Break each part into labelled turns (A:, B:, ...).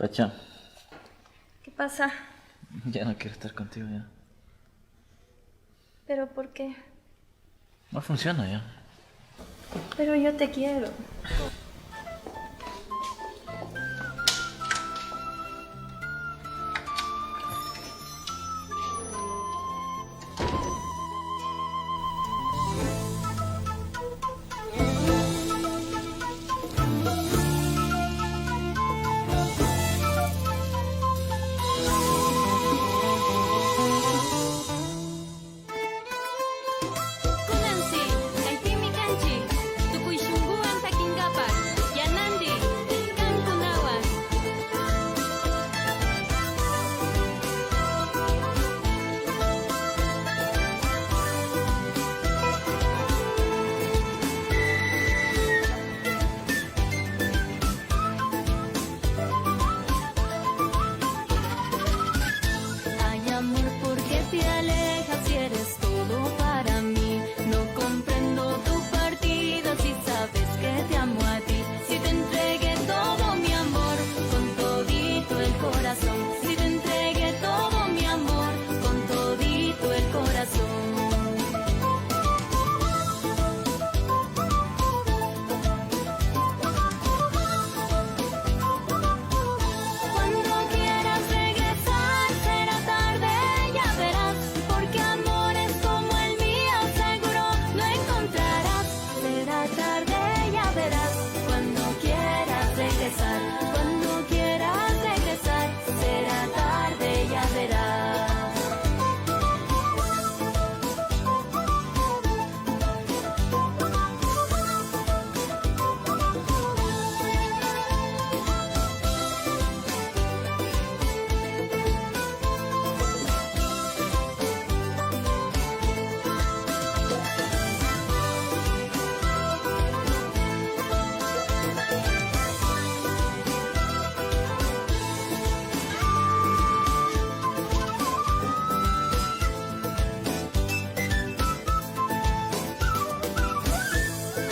A: Pacha,
B: ¿Qué pasa?
A: ya no quiero estar contigo ya.
B: ¿Pero por qué?
A: No funciona ya.
B: Pero yo te quiero.
C: Kunansi, kaitimi kanchi, tukuishunguan takingapak, yanandi, kankunawan. Ay, amor, ¿por qué te alejas si eres todo para mí? No comprendo tu partida si sabes que te amo a ti. Si te entregué todo mi amor con todito el corazón. Si te entregué todo mi amor con todito el corazón. Cuando quieras regresar será tarde, ya verás, porque amores como el mío seguro no encontrarás. Será tarde, ya verás, cuando quieras regresar, será tarde, ya verás.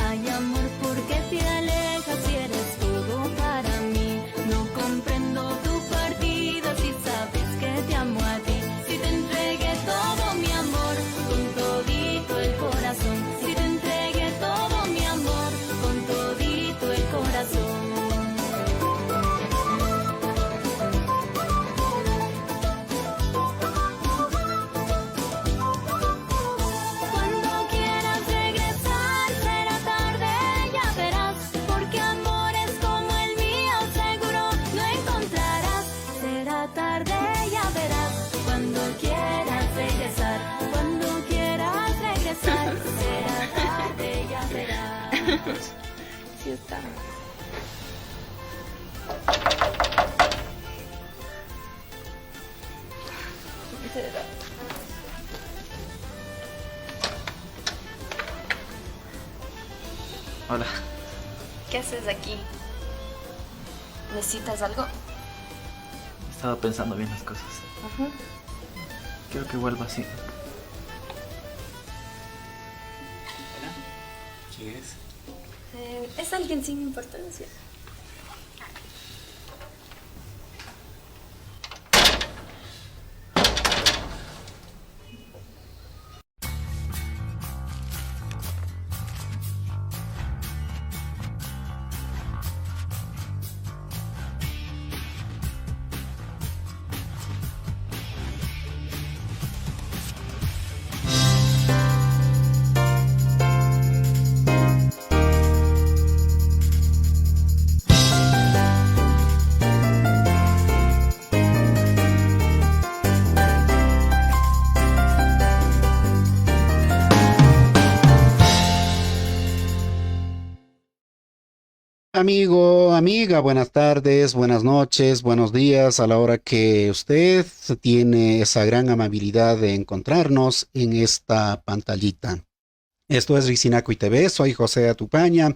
C: Ay, amor, ¿por qué te alejas si eres todo para mí? No comprendo tu partida si sabes que te amo a ti. Si te entregué todo mi amor con todito el corazón. Si te entregué todo mi amor con todito el corazón. Cuando quieras regresar será tarde, ya verás, porque amores como el mío seguro no encontrarás. Será tarde, ya verás, cuando quieras regresar, será tarde, ya verás.
B: Sí está.
A: Hola.
B: ¿Qué haces aquí? ¿Necesitas algo?
A: Estaba pensando bien las cosas.
B: Ajá.
A: Quiero que vuelva así. ¿Quién es?
B: Es alguien sin importancia.
D: Amigo, amiga, buenas tardes, buenas noches, buenos días a la hora que usted tiene esa gran amabilidad de encontrarnos en esta pantallita. Esto es Ricinaco y TV, soy José Atupaña.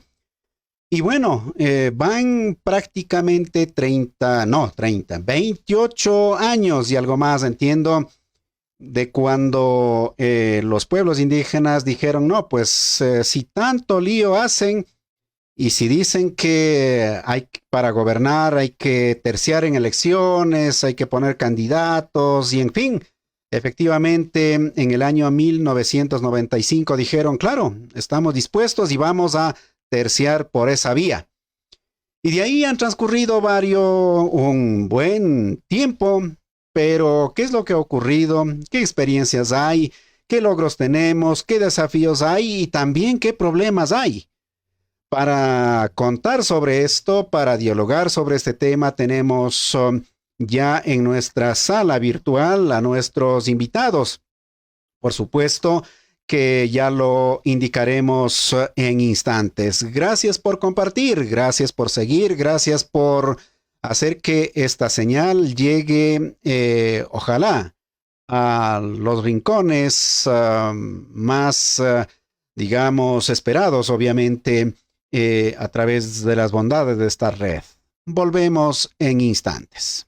D: Y bueno, van prácticamente 28 años y algo más, entiendo, de cuando los pueblos indígenas dijeron, no, pues si tanto lío hacen, Y si dicen que para gobernar hay que terciar en elecciones, hay que poner candidatos y en fin, efectivamente en el año 1995 dijeron, claro, estamos dispuestos y vamos a terciar por esa vía. Y de ahí han transcurrido un buen tiempo, pero ¿qué es lo que ha ocurrido? ¿Qué experiencias hay? ¿Qué logros tenemos? ¿Qué desafíos hay? Y también qué problemas hay. Para contar sobre esto, para dialogar sobre este tema, tenemos ya en nuestra sala virtual a nuestros invitados. Por supuesto que ya lo indicaremos en instantes. Gracias por compartir, gracias por seguir, gracias por hacer que esta señal llegue, ojalá, a los rincones más, digamos, esperados, obviamente, a través de las bondades de esta red. Volvemos en instantes.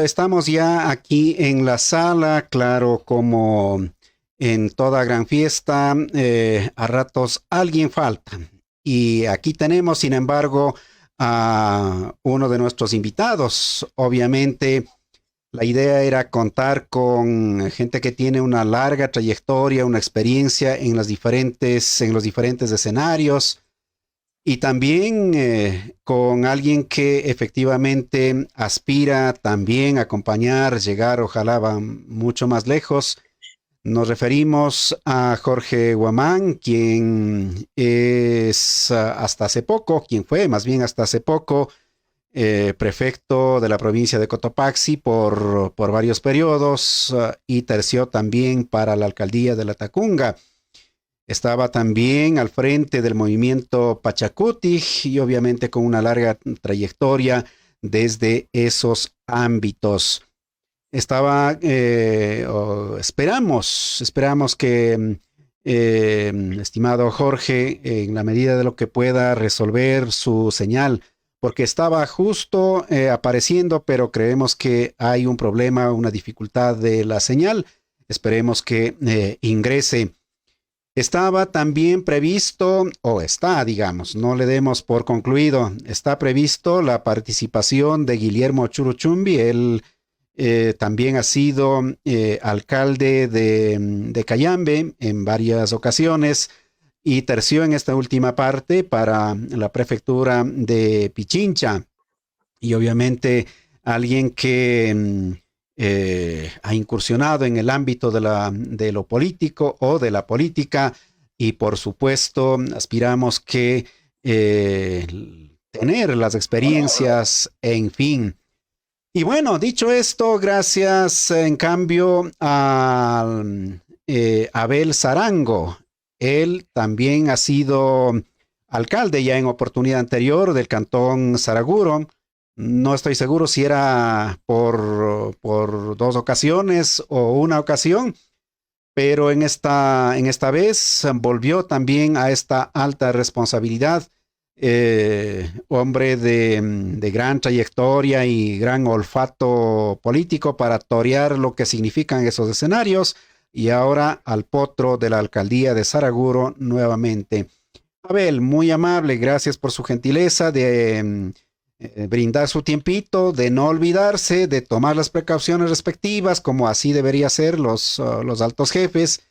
D: Estamos ya aquí en la sala, claro, como en toda gran fiesta, a ratos alguien falta. Y aquí tenemos, sin embargo, a uno de nuestros invitados. Obviamente, la idea era contar con gente que tiene una larga trayectoria, una experiencia en los diferentes escenarios. Y también con alguien que efectivamente aspira también a acompañar, llegar, ojalá va mucho más lejos. Nos referimos a Jorge Guamán, quien es quien fue más bien hasta hace poco, prefecto de la provincia de Cotopaxi por varios periodos y terció también para la alcaldía de La Tacunga. Estaba también al frente del movimiento Pachacuti y obviamente con una larga trayectoria desde esos ámbitos. Esperamos que, estimado Jorge, en la medida de lo que pueda resolver su señal, porque estaba justo apareciendo, pero creemos que hay un problema, una dificultad de la señal. Esperemos que ingrese. Estaba también previsto, o está, digamos, no le demos por concluido, está previsto la participación de Guillermo Churuchumbi. Él también ha sido alcalde de Cayambe en varias ocasiones y terció en esta última parte para la prefectura de Pichincha. Y obviamente alguien que ha incursionado en el ámbito de lo político o de la política y por supuesto aspiramos que tener las experiencias, en fin. Y bueno, dicho esto, gracias en cambio a Abel Sarango. Él también ha sido alcalde ya en oportunidad anterior del cantón Saraguro. No estoy seguro si era por dos ocasiones o una ocasión, pero en esta vez volvió también a esta alta responsabilidad. Hombre de gran trayectoria y gran olfato político para torear lo que significan esos escenarios, y ahora al potro de la alcaldía de Saraguro nuevamente. Abel, muy amable, gracias por su gentileza de brindar su tiempito, de no olvidarse, de tomar las precauciones respectivas, como así debería ser los altos jefes,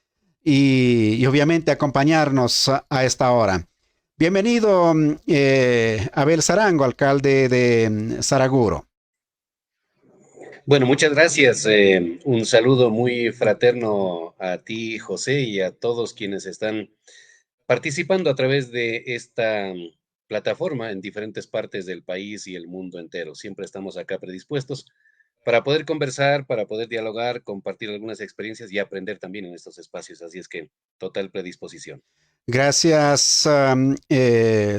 D: y obviamente acompañarnos a esta hora. Bienvenido, Abel Sarango, alcalde de Saraguro.
E: Bueno, muchas gracias. Un saludo muy fraterno a ti, José, y a todos quienes están participando a través de esta plataforma en diferentes partes del país y el mundo entero. Siempre estamos acá predispuestos para poder conversar, para poder dialogar, compartir algunas experiencias y aprender también en estos espacios. Así es que total predisposición.
D: Gracias,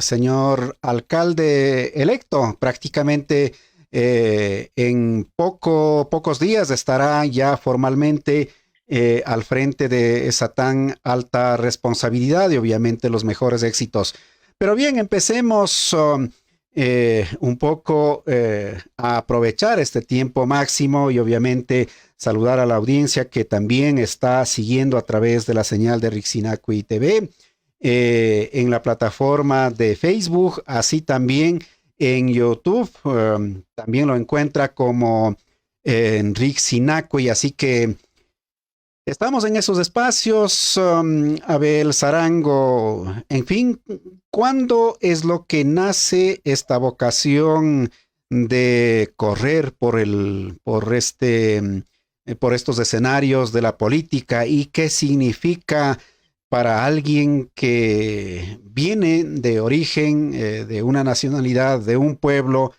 D: señor alcalde electo. Prácticamente en pocos días estará ya formalmente al frente de esa tan alta responsabilidad y obviamente los mejores éxitos. Pero bien, empecemos un poco a aprovechar este tiempo máximo y obviamente saludar a la audiencia que también está siguiendo a través de la señal de Rixinacui TV. En la plataforma de Facebook, así también en YouTube. También lo encuentra como Enrique Sinacui, así que estamos en esos espacios. Abel Zarango, en fin, ¿cuándo es lo que nace esta vocación de correr por estos escenarios de la política y qué significa para alguien que viene de origen, de una nacionalidad, de un pueblo,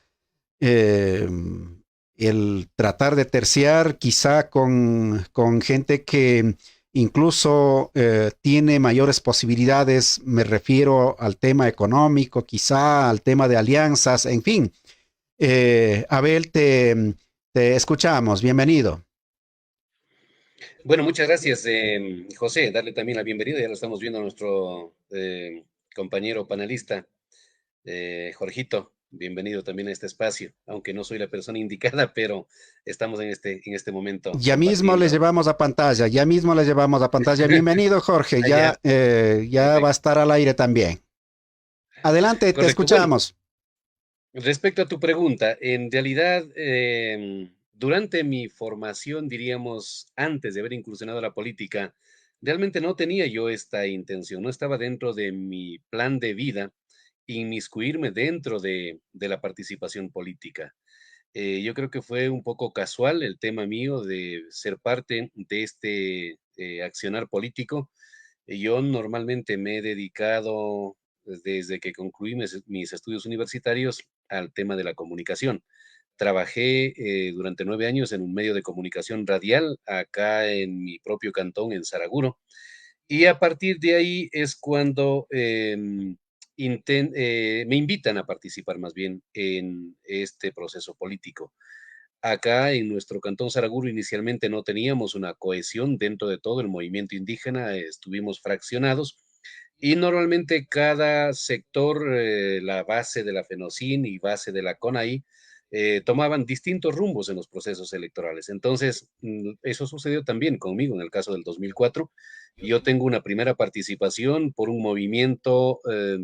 D: eh, el tratar de terciar quizá con gente que incluso tiene mayores posibilidades, me refiero al tema económico, quizá al tema de alianzas, en fin. Abel, te escuchamos, bienvenido.
E: Bueno, muchas gracias, José. Darle también la bienvenida. Ya lo estamos viendo a nuestro compañero panelista, Jorgito. Bienvenido también a este espacio, aunque no soy la persona indicada, pero estamos en este momento
D: Ya mismo le
E: compartiendo.
D: llevamos a pantalla, ya mismo le llevamos a pantalla. Bienvenido, Jorge,
E: Allá,
D: ya va a
E: perfecto.
D: estar al aire también. Adelante, te
E: Correcto. Bueno,
D: escuchamos.
E: respecto a tu pregunta, en realidad, durante mi formación, diríamos, antes de haber incursionado a la política, realmente no tenía yo esta intención, no estaba dentro de mi plan de vida inmiscuirme dentro de la participación política. Yo creo que fue un poco casual el tema mío de ser parte de este accionar político. Yo normalmente me he dedicado desde que concluí mis estudios universitarios al tema de la comunicación. Trabajé durante 9 años en un medio de comunicación radial acá en mi propio cantón, en Saraguro, y a partir de ahí es cuando me invitan a participar más bien en este proceso político. Acá en nuestro cantón Saraguro inicialmente no teníamos una cohesión dentro de todo el movimiento indígena, estuvimos fraccionados y normalmente cada sector, la base de la FENOCIN y base de la CONAI, tomaban distintos rumbos en los procesos electorales. Entonces, eso sucedió también conmigo en el caso del 2004. Yo tengo una primera participación por un movimiento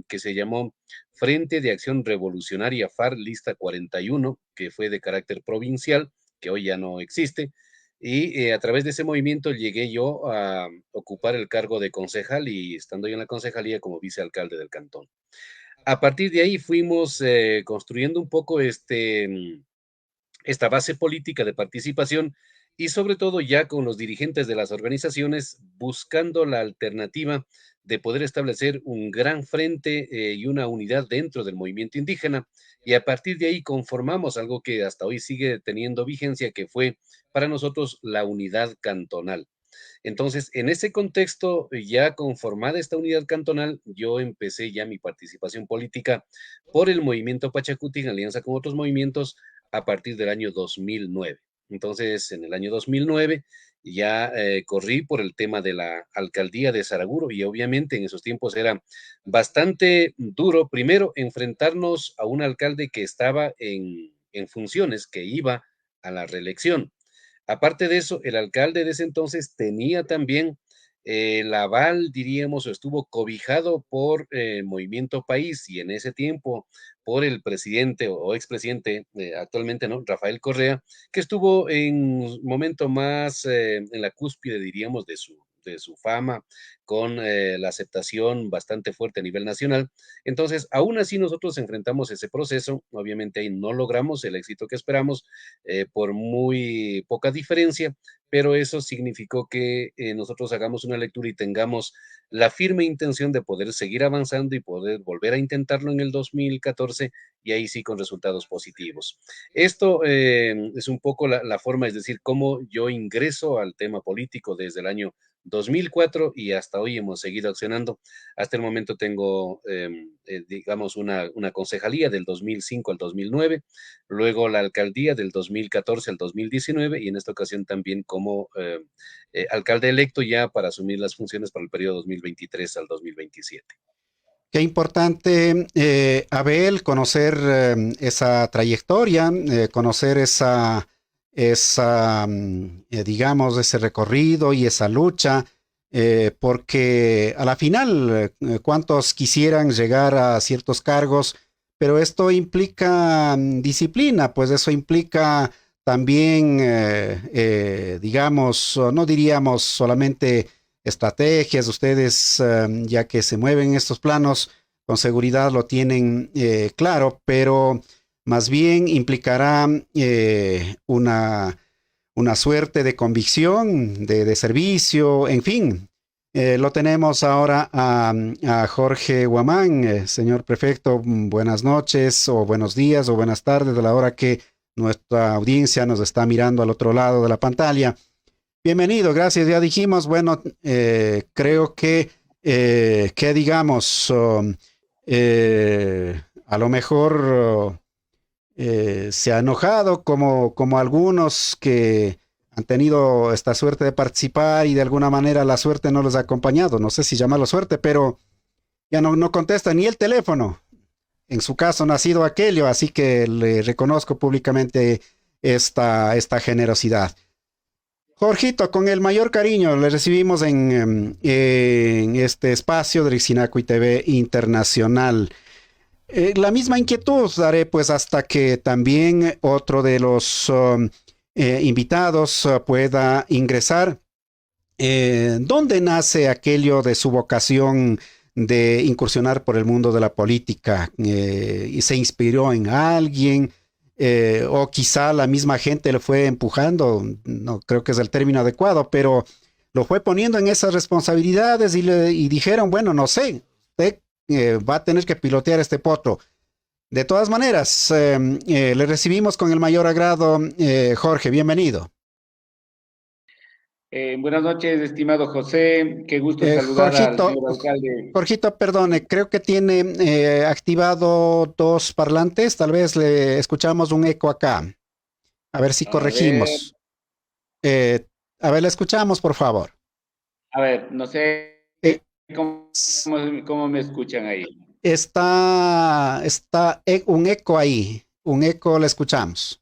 E: que se llamó Frente de Acción Revolucionaria FARC Lista 41, que fue de carácter provincial, que hoy ya no existe. Y a través de ese movimiento llegué yo a ocupar el cargo de concejal y estando yo en la concejalía como vicealcalde del cantón. A partir de ahí fuimos construyendo un poco esta base política de participación y sobre todo ya con los dirigentes de las organizaciones buscando la alternativa de poder establecer un gran frente y una unidad dentro del movimiento indígena y a partir de ahí conformamos algo que hasta hoy sigue teniendo vigencia, que fue para nosotros la unidad cantonal. Entonces, en ese contexto, ya conformada esta unidad cantonal, yo empecé ya mi participación política por el movimiento Pachacuti en alianza con otros movimientos a partir del año 2009. Entonces, en el año 2009 ya corrí por el tema de la alcaldía de Saraguro y obviamente en esos tiempos era bastante duro, primero, enfrentarnos a un alcalde que estaba en funciones, que iba a la reelección. Aparte de eso, el alcalde de ese entonces tenía también el aval, diríamos, o estuvo cobijado por Movimiento País y en ese tiempo por el presidente o expresidente, actualmente, ¿no? Rafael Correa, que estuvo en un momento más en la cúspide, diríamos, de de su fama, con la aceptación bastante fuerte a nivel nacional. Entonces, aún así nosotros enfrentamos ese proceso, obviamente ahí no logramos el éxito que esperamos por muy poca diferencia, pero eso significó que nosotros hagamos una lectura y tengamos la firme intención de poder seguir avanzando y poder volver a intentarlo en el 2014 y ahí sí con resultados positivos. Esto es un poco la forma, es decir, cómo yo ingreso al tema político desde el año 2004 y hasta hoy hemos seguido accionando. Hasta el momento tengo, digamos, una concejalía del 2005 al 2009, luego la alcaldía del 2014 al 2019 y en esta ocasión también como alcalde electo ya para asumir las funciones para el periodo 2023 al 2027.
D: Qué importante, Abel, conocer esa trayectoria, conocer digamos, ese recorrido y esa lucha, porque a la final, ¿cuántos quisieran llegar a ciertos cargos? Pero esto implica disciplina, pues eso implica también, digamos, no diríamos solamente estrategias, ustedes ya que se mueven en estos planos, con seguridad lo tienen claro, pero más bien implicará una suerte de convicción, de servicio, en fin. Lo tenemos ahora a Jorge Huamán, señor prefecto, buenas noches o buenos días o buenas tardes a la hora que nuestra audiencia nos está mirando al otro lado de la pantalla. Bienvenido, gracias. Ya dijimos, bueno, creo que digamos, a lo mejor se ha enojado como algunos que han tenido esta suerte de participar y de alguna manera la suerte no los ha acompañado. No sé si llamarlo suerte, pero ya no contesta ni el teléfono. En su caso no ha sido aquello, así que le reconozco públicamente esta generosidad. Jorgito, con el mayor cariño le recibimos en este espacio de Rixinacuy TV Internacional. La misma inquietud daré pues hasta que también otro de los invitados pueda ingresar. ¿Dónde nace aquello de su vocación de incursionar por el mundo de la política? ¿Y se inspiró en alguien? O quizá la misma gente le fue empujando, no creo que es el término adecuado, pero lo fue poniendo en esas responsabilidades y dijeron, bueno, no sé, usted va a tener que pilotear este potro. De todas maneras, le recibimos con el mayor agrado. Jorge, bienvenido.
F: Buenas noches, estimado José. Qué gusto saludar al señor alcalde.
D: Jorgito, perdone, creo que tiene activado dos parlantes. Tal vez le escuchamos un eco acá. A ver si corregimos. A ver, le escuchamos, por favor.
F: A ver, no sé cómo me escuchan ahí.
D: Está un eco ahí. Un eco, le escuchamos.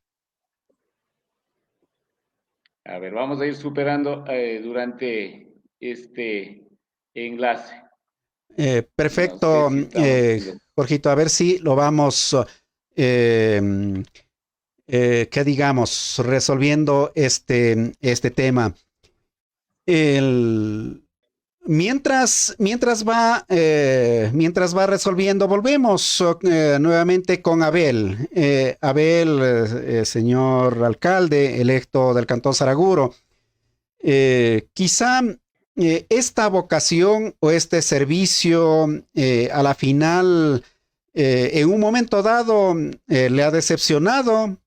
F: A ver, vamos a ir superando durante este enlace.
D: Perfecto,
F: No sé si
D: Jorgito, a ver si lo vamos, ¿qué digamos? Resolviendo este tema. Mientras va resolviendo, volvemos nuevamente con Abel. Abel, señor alcalde electo del Cantón Saraguro, quizá esta vocación o este servicio a la final, en un momento dado, le ha decepcionado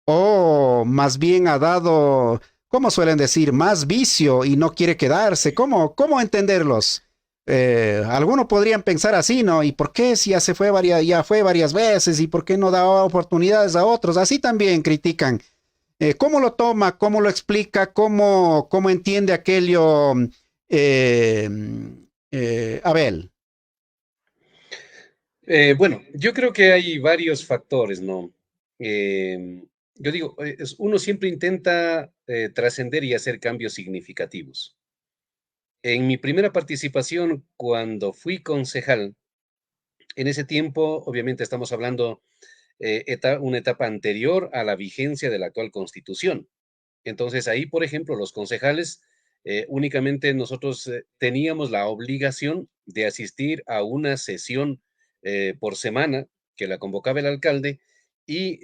D: o más bien ha dado, ¿cómo suelen decir? Más vicio y no quiere quedarse. ¿Cómo entenderlos? Algunos podrían pensar así, ¿no? ¿Y por qué si ya fue varias veces? ¿Y por qué no da oportunidades a otros? Así también critican. ¿Cómo lo toma? ¿Cómo lo explica? ¿Cómo entiende aquello, Abel?
E: Bueno, yo creo que hay varios factores, ¿no? Yo digo, uno siempre intenta trascender y hacer cambios significativos. En mi primera participación, cuando fui concejal, en ese tiempo, obviamente estamos hablando una etapa anterior a la vigencia de la actual Constitución. Entonces ahí, por ejemplo, los concejales Únicamente nosotros teníamos la obligación de asistir a una sesión por semana que la convocaba el alcalde y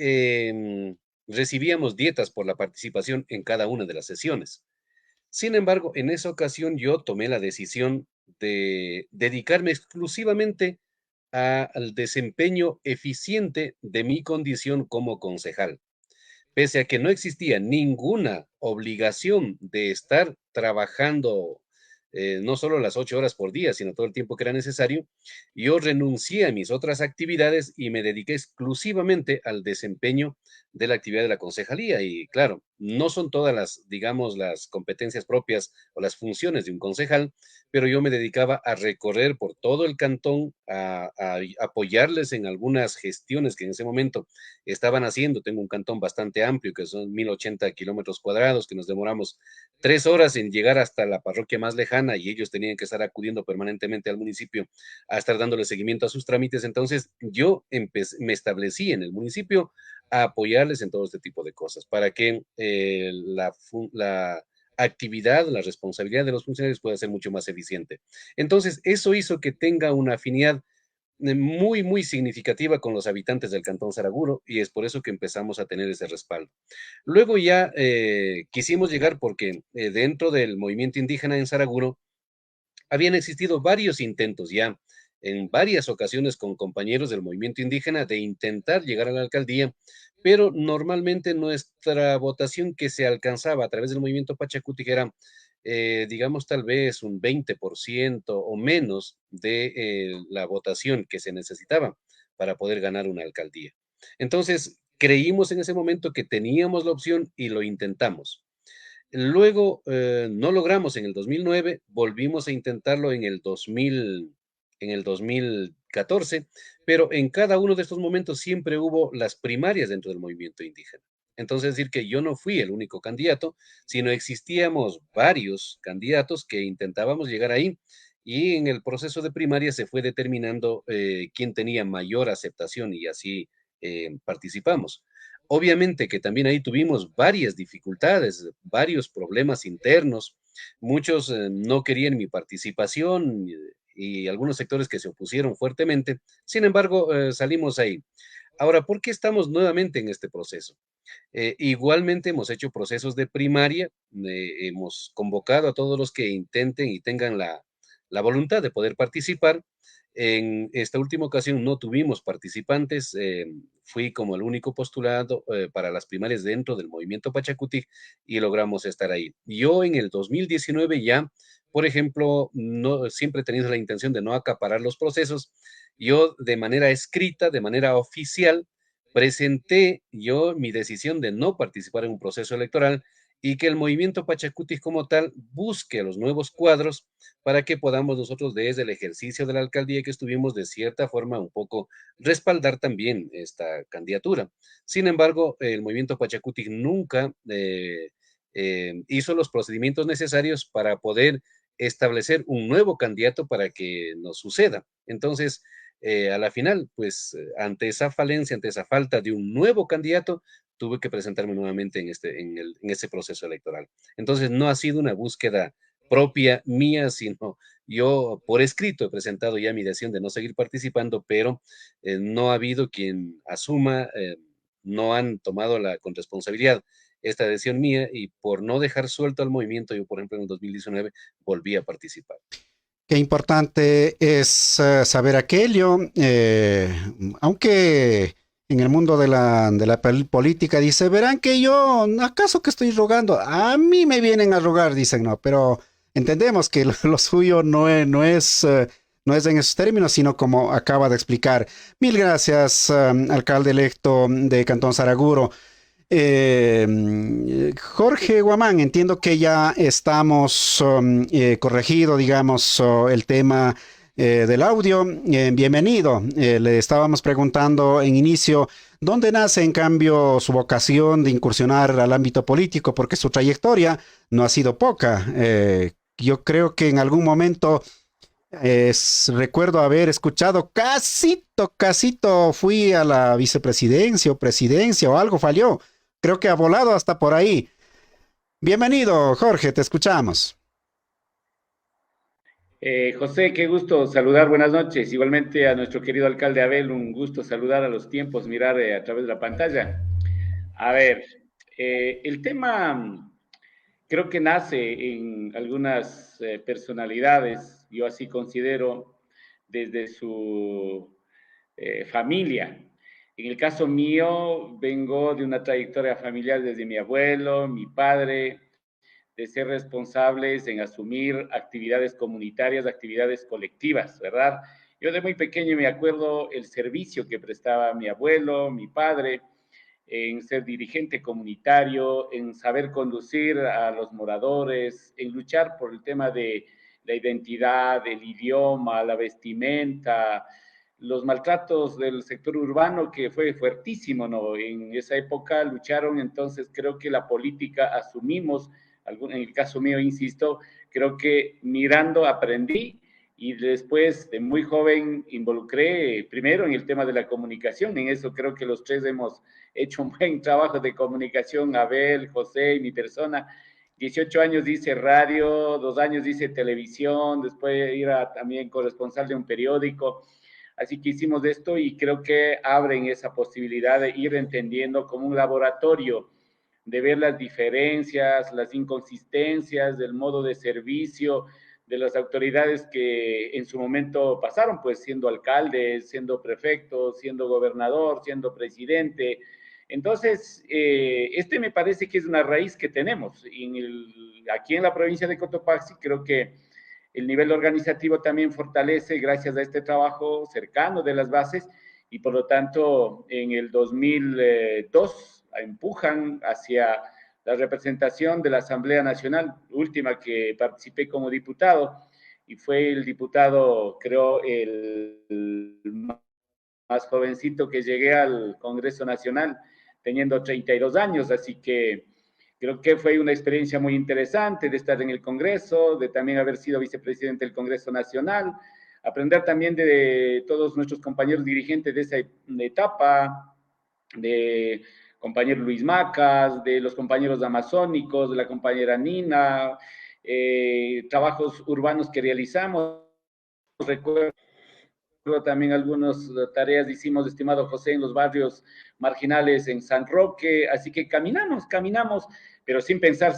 E: recibíamos dietas por la participación en cada una de las sesiones. Sin embargo, en esa ocasión yo tomé la decisión de dedicarme exclusivamente al desempeño eficiente de mi condición como concejal. Pese a que no existía ninguna obligación de estar trabajando no solo las 8 horas por día, sino todo el tiempo que era necesario, yo renuncié a mis otras actividades y me dediqué exclusivamente al desempeño de la actividad de la concejalía. Y claro, no son todas las, digamos, las competencias propias o las funciones de un concejal, pero yo me dedicaba a recorrer por todo el cantón, a apoyarles en algunas gestiones que en ese momento estaban haciendo. Tengo un cantón bastante amplio, que son 1080 kilómetros cuadrados, que nos demoramos 3 horas en llegar hasta la parroquia más lejana y ellos tenían que estar acudiendo permanentemente al municipio a estar dándole seguimiento a sus trámites. Entonces yo me establecí en el municipio a apoyarles en todo este tipo de cosas para que la actividad, la responsabilidad de los funcionarios pueda ser mucho más eficiente. Entonces, eso hizo que tenga una afinidad muy, muy significativa con los habitantes del Cantón Saraguro y es por eso que empezamos a tener ese respaldo. Luego ya quisimos llegar porque dentro del movimiento indígena en Saraguro habían existido varios intentos ya en varias ocasiones con compañeros del movimiento indígena de intentar llegar a la alcaldía, pero normalmente nuestra votación que se alcanzaba a través del movimiento Pachacuti era, digamos, tal vez un 20% o menos de la votación que se necesitaba para poder ganar una alcaldía. Entonces, creímos en ese momento que teníamos la opción y lo intentamos. Luego, no logramos en el 2009, volvimos a intentarlo en el 2014, pero en cada uno de estos momentos siempre hubo las primarias dentro del movimiento indígena. Entonces, es decir, que yo no fui el único candidato, sino existíamos varios candidatos que intentábamos llegar ahí y en el proceso de primaria se fue determinando quién tenía mayor aceptación y así participamos. Obviamente que también ahí tuvimos varias dificultades, varios problemas internos. Muchos no querían mi participación y algunos sectores que se opusieron fuertemente. Sin embargo, salimos ahí. Ahora, ¿por qué estamos nuevamente en este proceso? Igualmente hemos hecho procesos de primaria, hemos convocado a todos los que intenten y tengan la voluntad de poder participar. En esta última ocasión no tuvimos participantes, fui como el único postulado para las primarias dentro del movimiento Pachacuti y logramos estar ahí. Yo en el 2019 ya, por ejemplo, no, siempre he tenido la intención de no acaparar los procesos. Yo de manera escrita, de manera oficial, presenté yo mi decisión de no participar en un proceso electoral y que el movimiento Pachacuti como tal busque los nuevos cuadros para que podamos nosotros desde el ejercicio de la alcaldía que estuvimos de cierta forma un poco respaldar también esta candidatura. Sin embargo, el movimiento Pachacuti nunca hizo los procedimientos necesarios para poder establecer un nuevo candidato para que nos suceda. Entonces, a la final, pues ante esa falencia, ante esa falta de un nuevo candidato, tuve que presentarme nuevamente en ese proceso electoral. Entonces, no ha sido una búsqueda propia mía, sino yo por escrito he presentado ya mi decisión de no seguir participando, pero no ha habido quien asuma, no han tomado con responsabilidad esta decisión mía y por no dejar suelto al movimiento, yo por ejemplo en el 2019 volví a participar.
D: Qué importante es saber aquello, aunque en el mundo de la política dice, verán que yo, ¿acaso que estoy rogando? A mí me vienen a rogar, dicen, no, pero entendemos que lo suyo no es en esos términos, sino como acaba de explicar. Mil gracias, alcalde electo de Cantón Saraguro. Jorge Guamán, entiendo que ya estamos corregido, digamos, el tema del audio. Bienvenido. Le estábamos preguntando en inicio, ¿dónde nace en cambio su vocación de incursionar al ámbito político? Porque su trayectoria no ha sido poca. Yo creo que en algún momento recuerdo haber escuchado casito, fui a la vicepresidencia o presidencia o algo falló. Creo que ha volado hasta por ahí. Bienvenido, Jorge, te escuchamos.
F: José, qué gusto saludar, buenas noches. Igualmente a nuestro querido alcalde Abel, un gusto saludar a los tiempos, mirar a través de la pantalla. A ver, el tema creo que nace en algunas personalidades, yo así considero, desde su familia. En el caso mío, vengo de una trayectoria familiar desde mi abuelo, mi padre, de ser responsables en asumir actividades comunitarias, actividades colectivas, ¿verdad? Yo de muy pequeño me acuerdo el servicio que prestaba mi abuelo, mi padre, en ser dirigente comunitario, en saber conducir a los moradores, en luchar por el tema de la identidad, el idioma, la vestimenta, los maltratos del sector urbano que fue fuertísimo, ¿no? En esa época lucharon, entonces creo que la política asumimos, en el caso mío, insisto, creo que mirando aprendí y después de muy joven involucré primero en el tema de la comunicación, en eso creo que los tres hemos hecho un buen trabajo de comunicación, Abel, José y mi persona. 18 años hice radio, 2 años hice televisión, después era también corresponsal de un periódico. Así que hicimos esto y creo que abren esa posibilidad de ir entendiendo como un laboratorio, de ver las diferencias, las inconsistencias del modo de servicio de las autoridades que en su momento pasaron, pues siendo alcalde, siendo prefecto, siendo gobernador, siendo presidente. Entonces, este me parece que es una raíz que tenemos. Aquí en la provincia de Cotopaxi creo que el nivel organizativo también fortalece gracias a este trabajo cercano de las bases y por lo tanto en el 2002 empujan hacia la representación de la Asamblea Nacional, última que participé como diputado y fue el diputado, creo, el más jovencito que llegué al Congreso Nacional, teniendo 32 años, así que creo que fue una experiencia muy interesante de estar en el Congreso, de también haber sido vicepresidente del Congreso Nacional, aprender también de todos nuestros compañeros dirigentes de esa etapa, de compañero Luis Macas, de los compañeros amazónicos, de la compañera Nina, trabajos urbanos que realizamos. Recuerdo también algunas tareas hicimos, estimado José, en los barrios marginales en San Roque, así que caminamos, pero sin pensar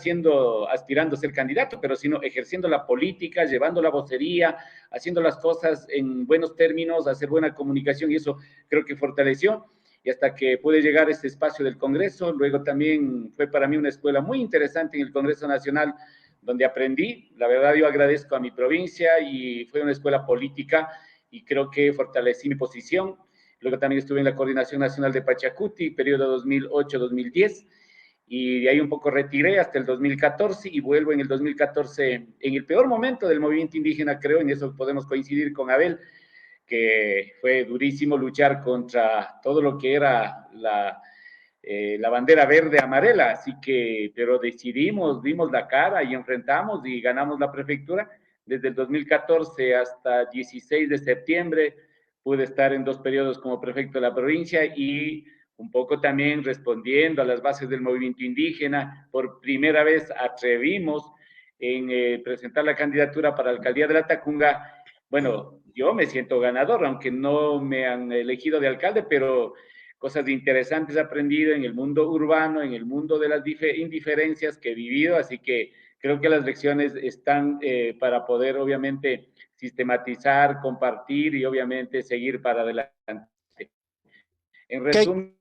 F: aspirando a ser candidato, pero sino ejerciendo la política, llevando la vocería, haciendo las cosas en buenos términos, hacer buena comunicación y eso creo que fortaleció. Y hasta que pude llegar a este espacio del Congreso, luego también fue para mí una escuela muy interesante en el Congreso Nacional, donde aprendí, la verdad yo agradezco a mi provincia y fue una escuela política y creo que fortalecí mi posición. Luego también estuve en la Coordinación Nacional de Pachacuti, periodo 2008-2010, y de ahí un poco retiré hasta el 2014 y vuelvo en el 2014, en el peor momento del movimiento indígena, creo, en eso podemos coincidir con Abel, que fue durísimo luchar contra todo lo que era la bandera verde amarela, así que, pero decidimos, dimos la cara y enfrentamos y ganamos la prefectura. Desde el 2014 hasta 16 de septiembre pude estar en 2 periodos como prefecto de la provincia y un poco también respondiendo a las bases del movimiento indígena. Por primera vez atrevimos en presentar la candidatura para la alcaldía de la Tacunga. Bueno, yo me siento ganador, aunque no me han elegido de alcalde, pero cosas interesantes he aprendido en el mundo urbano, en el mundo de las indiferencias que he vivido, así que creo que las lecciones están para poder, obviamente, sistematizar, compartir y, obviamente, seguir para adelante. En resumen,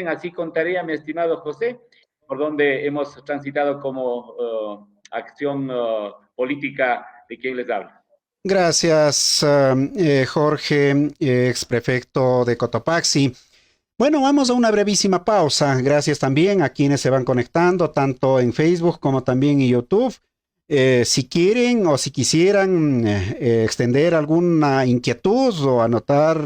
F: así contaría, mi estimado José, por donde hemos transitado como acción política de quien les habla.
D: Gracias, Jorge, ex prefecto de Cotopaxi. Bueno, vamos a una brevísima pausa. Gracias también a quienes se van conectando, tanto en Facebook como también en YouTube. Si quieren o si quisieran extender alguna inquietud o anotar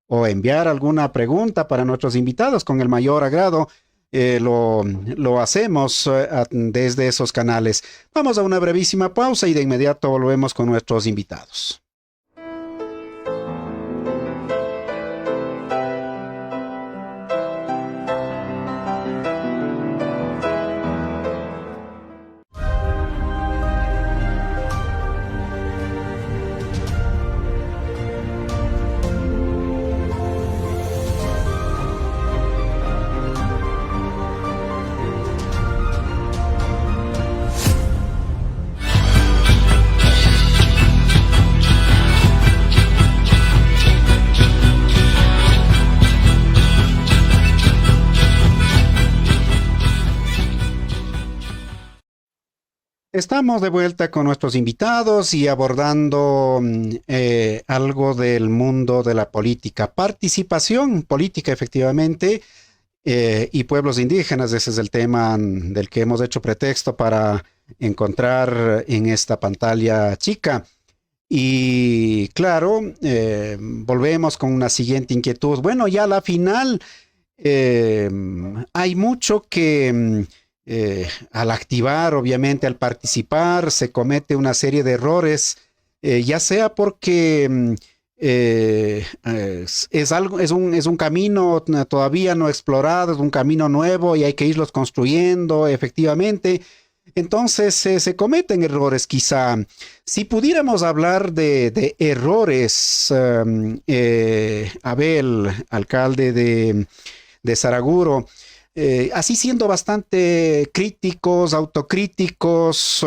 D: o enviar alguna pregunta para nuestros invitados, con el mayor agrado lo hacemos desde esos canales. Vamos a una brevísima pausa y de inmediato volvemos con nuestros invitados. Estamos de vuelta con nuestros invitados y abordando algo del mundo de la política. Participación política, efectivamente, y pueblos indígenas. Ese es el tema del que hemos hecho pretexto para encontrar en esta pantalla chica. Y claro, volvemos con una siguiente inquietud. Bueno, ya a la final hay mucho que al activar, obviamente, al participar, se comete una serie de errores, ya sea porque es algo, es un camino todavía no explorado, es un camino nuevo y hay que irlos construyendo, efectivamente. Entonces se cometen errores, quizá. Si pudiéramos hablar de errores, Abel, alcalde de Saraguro, así siendo bastante críticos, autocríticos,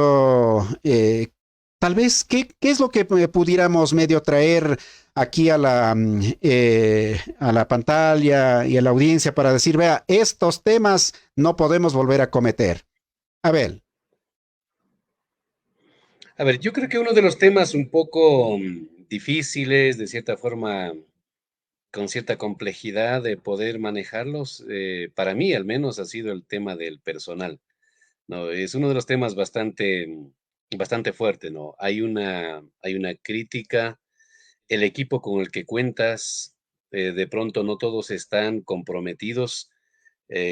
D: tal vez, ¿qué es lo que pudiéramos medio traer aquí a la pantalla y a la audiencia para decir, vea, estos temas no podemos volver a cometer? Abel.
E: A ver, yo creo que uno de los temas un poco difíciles, de cierta forma, con cierta complejidad de poder manejarlos, para mí al menos ha sido el tema del personal, ¿no? Es uno de los temas bastante fuerte, ¿no? Hay una crítica, el equipo con el que cuentas, de pronto no todos están comprometidos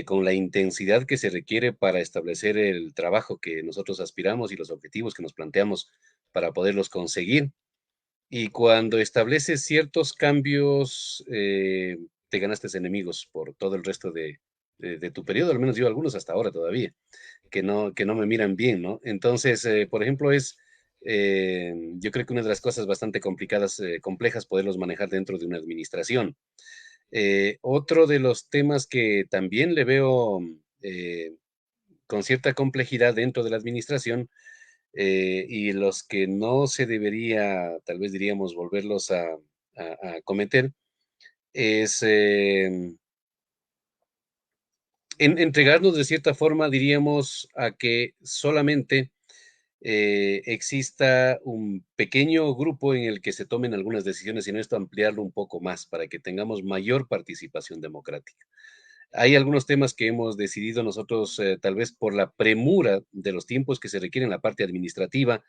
E: con la intensidad que se requiere para establecer el trabajo que nosotros aspiramos y los objetivos que nos planteamos para poderlos conseguir. Y cuando estableces ciertos cambios, te ganaste enemigos por todo el resto de tu periodo, al menos yo algunos hasta ahora todavía, que no me miran bien, ¿no? Entonces, por ejemplo, yo creo que una de las cosas bastante complicadas, complejas, poderlos manejar dentro de una administración. Otro de los temas que también le veo con cierta complejidad dentro de la administración, y los que no se debería, tal vez diríamos, volverlos a cometer, es entregarnos de cierta forma, diríamos, a que solamente exista un pequeño grupo en el que se tomen algunas decisiones, sino esto ampliarlo un poco más para que tengamos mayor participación democrática. Hay algunos temas que hemos decidido nosotros, tal vez por la premura de los tiempos que se requieren en la parte administrativa,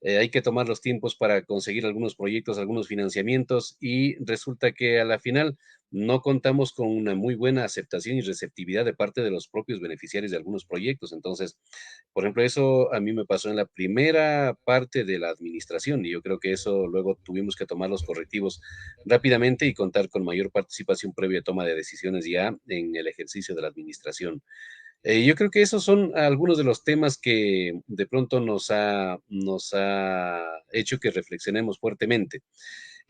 E: hay que tomar los tiempos para conseguir algunos proyectos, algunos financiamientos y resulta que a la final no contamos con una muy buena aceptación y receptividad de parte de los propios beneficiarios de algunos proyectos. Entonces, por ejemplo, eso a mí me pasó en la primera parte de la administración y yo creo que eso luego tuvimos que tomar los correctivos rápidamente y contar con mayor participación previa toma de decisiones ya en el ejercicio de la administración. Yo creo que esos son algunos de los temas que de pronto nos ha hecho que reflexionemos fuertemente.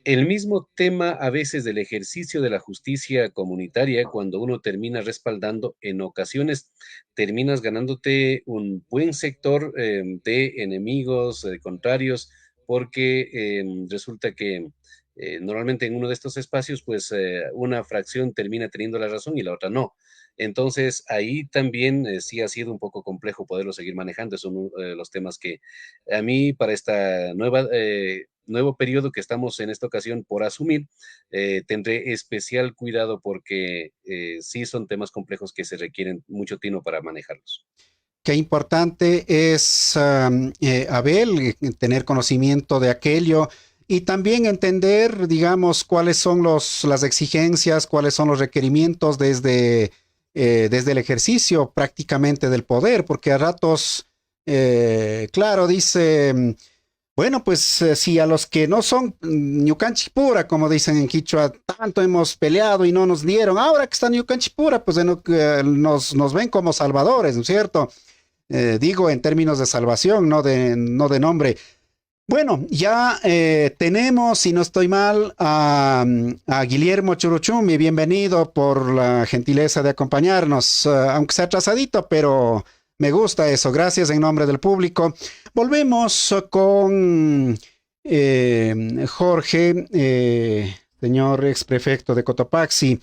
E: El mismo tema a veces del ejercicio de la justicia comunitaria, cuando uno termina respaldando, en ocasiones terminas ganándote un buen sector de enemigos, contrarios, porque resulta que normalmente en uno de estos espacios, pues una fracción termina teniendo la razón y la otra no. Entonces, ahí también sí ha sido un poco complejo poderlo seguir manejando. Son los temas que a mí, para esta nuevo periodo que estamos en esta ocasión por asumir, tendré especial cuidado porque sí son temas complejos que se requieren mucho tino para manejarlos.
D: Qué importante es, Abel, tener conocimiento de aquello y también entender, digamos, cuáles son las exigencias, cuáles son los requerimientos desde el ejercicio prácticamente del poder, porque a ratos, claro, dice, bueno, pues si a los que no son Ñucanchipura, como dicen en Quichua, tanto hemos peleado y no nos dieron, ahora que están Ñucanchipura, pues nos ven como salvadores, ¿no es cierto? Digo en términos de salvación, no de nombre. Bueno, ya tenemos, si no estoy mal, a Guillermo Churuchumi. Bienvenido por la gentileza de acompañarnos, aunque sea atrasadito, pero me gusta eso. Gracias en nombre del público. Volvemos con Jorge, señor ex prefecto de Cotopaxi.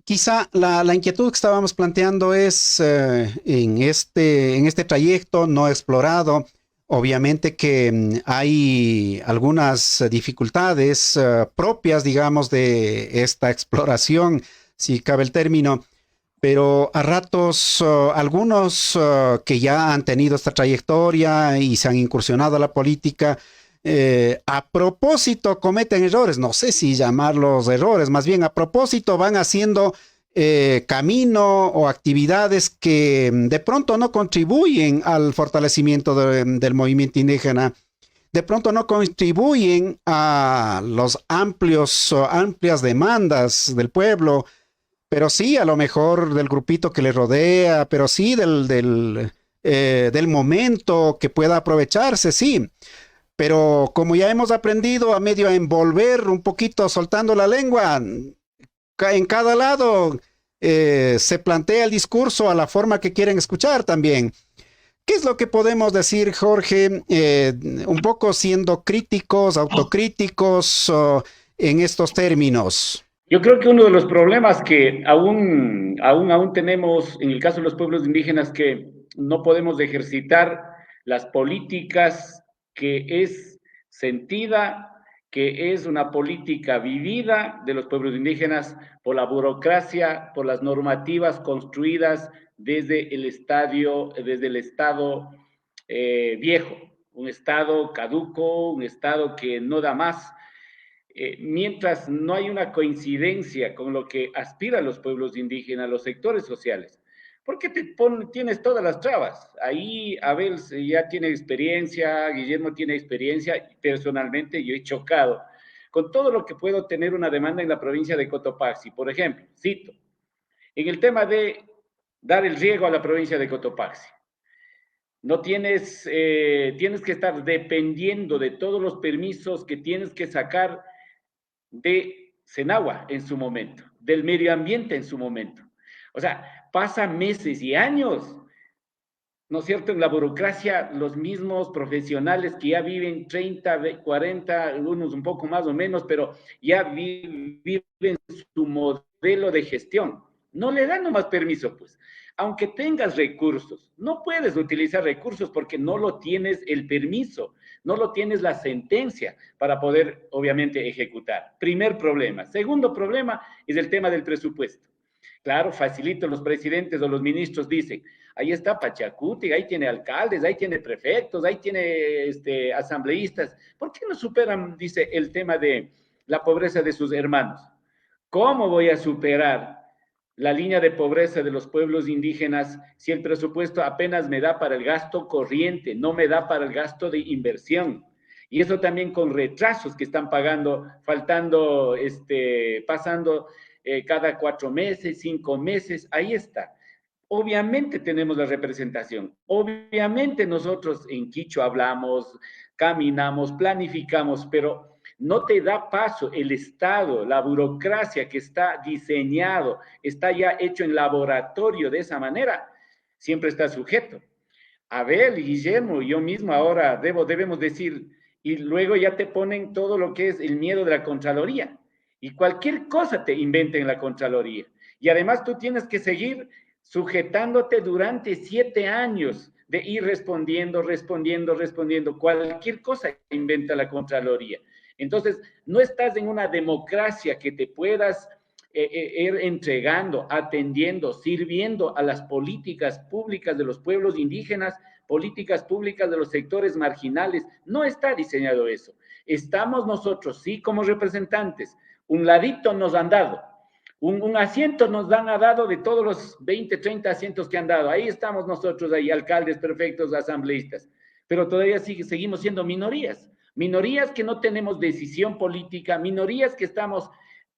D: Quizá la inquietud que estábamos planteando es en este trayecto no explorado, Obviamente que hay algunas dificultades propias, digamos, de esta exploración, si cabe el término, pero a ratos algunos que ya han tenido esta trayectoria y se han incursionado a la política, a propósito cometen errores, no sé si llamarlos errores, más bien a propósito van haciendo camino o actividades que de pronto no contribuyen al fortalecimiento del movimiento indígena, de pronto no contribuyen a los amplias demandas del pueblo, pero sí a lo mejor del grupito que le rodea, pero sí del momento que pueda aprovecharse, sí. Pero como ya hemos aprendido a medio a envolver un poquito soltando la lengua, en cada lado se plantea el discurso a la forma que quieren escuchar también. ¿Qué es lo que podemos decir, Jorge? Un poco siendo críticos, autocríticos en estos términos.
F: Yo creo que uno de los problemas que aún tenemos en el caso de los pueblos indígenas, que no podemos ejercitar las políticas que es sentida, que es una política vivida de los pueblos indígenas por la burocracia, por las normativas construidas desde el Estado viejo, un Estado caduco, un Estado que no da más. Mientras no hay una coincidencia con lo que aspiran los pueblos indígenas, los sectores sociales, ¿por qué tienes todas las trabas? Ahí Abel ya tiene experiencia, Guillermo tiene experiencia, personalmente yo he chocado con todo lo que puedo tener una demanda en la provincia de Cotopaxi. Por ejemplo, cito, en el tema de dar el riego a la provincia de Cotopaxi. No tienes que estar dependiendo de todos los permisos que tienes que sacar de Senagua en su momento, del medio ambiente en su momento. O sea, pasan meses y años, ¿no es cierto? En la burocracia, los mismos profesionales que ya viven 30, 40, unos un poco más o menos, pero ya viven su modelo de gestión. No le dan nomás permiso, pues. Aunque tengas recursos, no puedes utilizar recursos porque no lo tienes el permiso, no lo tienes la sentencia para poder, obviamente, ejecutar. Primer problema. Segundo problema es el tema del presupuesto. Claro, facilito, los presidentes o los ministros dicen, ahí está Pachacuti, ahí tiene alcaldes, ahí tiene prefectos, ahí tiene asambleístas. ¿Por qué no superan, dice, el tema de la pobreza de sus hermanos? ¿Cómo voy a superar la línea de pobreza de los pueblos indígenas si el presupuesto apenas me da para el gasto corriente, no me da para el gasto de inversión? Y eso también con retrasos que están pagando, faltando, pasando cada 4 meses, 5 meses, ahí está. Obviamente tenemos la representación, obviamente nosotros en Quichua hablamos, caminamos, planificamos, pero no te da paso el Estado, la burocracia que está diseñado, está ya hecho en laboratorio de esa manera, siempre está sujeto. Abel, Guillermo, yo mismo ahora debemos decir, y luego ya te ponen todo lo que es el miedo de la Contraloría, y cualquier cosa te inventen en la Contraloría. Y además tú tienes que seguir sujetándote durante 7 años de ir respondiendo, cualquier cosa inventa la Contraloría. Entonces, no estás en una democracia que te puedas ir entregando, atendiendo, sirviendo a las políticas públicas de los pueblos indígenas, políticas públicas de los sectores marginales. No está diseñado eso. Estamos nosotros, sí, como representantes, un ladito nos han dado, un asiento nos han dado de todos los 20, 30 asientos que han dado. Ahí estamos nosotros, ahí, alcaldes, prefectos, asambleístas, pero todavía seguimos siendo minorías. Minorías que no tenemos decisión política, minorías que estamos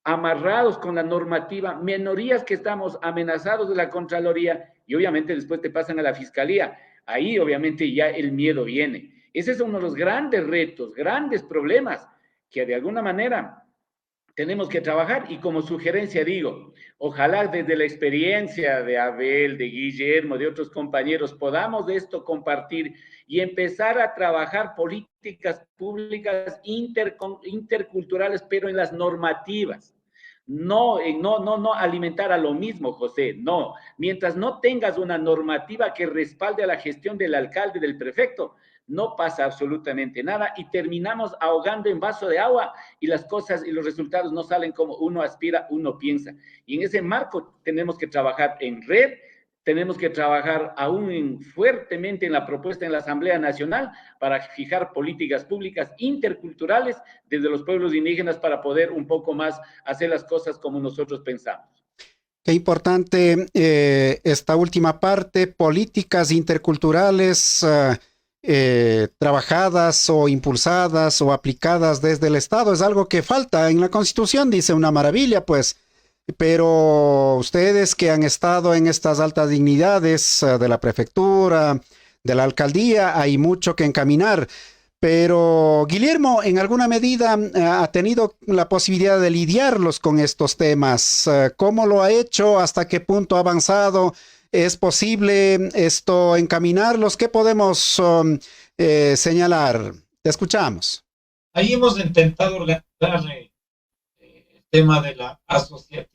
F: amarrados con la normativa, minorías que estamos amenazados de la Contraloría y obviamente después te pasan a la Fiscalía. Ahí obviamente ya el miedo viene. Ese es uno de los grandes retos, grandes problemas que de alguna manera tenemos que trabajar y como sugerencia digo, ojalá desde la experiencia de Abel, de Guillermo, de otros compañeros, podamos de esto compartir y empezar a trabajar políticas públicas interculturales, pero en las normativas. no alimentar a lo mismo, José, no. Mientras no tengas una normativa que respalde a la gestión del alcalde, del prefecto, no pasa absolutamente nada y terminamos ahogando en vaso de agua y las cosas y los resultados no salen como uno aspira, uno piensa. Y en ese marco tenemos que trabajar en red, tenemos que trabajar aún fuertemente en la propuesta en la Asamblea Nacional para fijar políticas públicas interculturales desde los pueblos indígenas para poder un poco más hacer las cosas como nosotros pensamos.
D: Qué importante esta última parte, políticas interculturales trabajadas o impulsadas o aplicadas desde el Estado. Es algo que falta en la Constitución, dice una maravilla, pues. Pero ustedes que han estado en estas altas dignidades de la prefectura, de la alcaldía, hay mucho que encaminar. Pero Guillermo, en alguna medida, ha tenido la posibilidad de lidiarlos con estos temas. ¿Cómo lo ha hecho? ¿Hasta qué punto ha avanzado? ¿Es posible esto encaminarlos? ¿Qué podemos señalar? Te escuchamos.
G: Ahí hemos intentado organizar el tema de la asociatividad.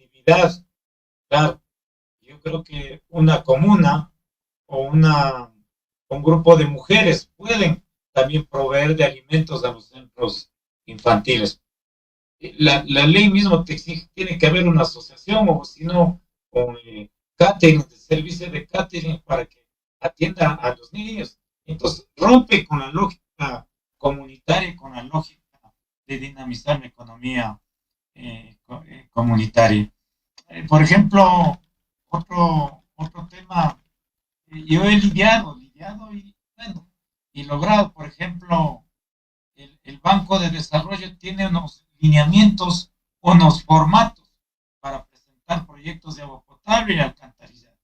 G: Claro, yo creo que una comuna o un grupo de mujeres pueden también proveer de alimentos a los centros infantiles. La ley mismo te exige, tiene que haber una asociación o si no, con catering, servicio de catering para que atienda a los niños. Entonces, rompe con la lógica comunitaria, con la lógica de dinamizar la economía comunitaria. Por ejemplo, otro tema, yo he lidiado y logrado, por ejemplo, el Banco de Desarrollo tiene unos lineamientos, unos formatos para presentar proyectos de agua potable y alcantarillado.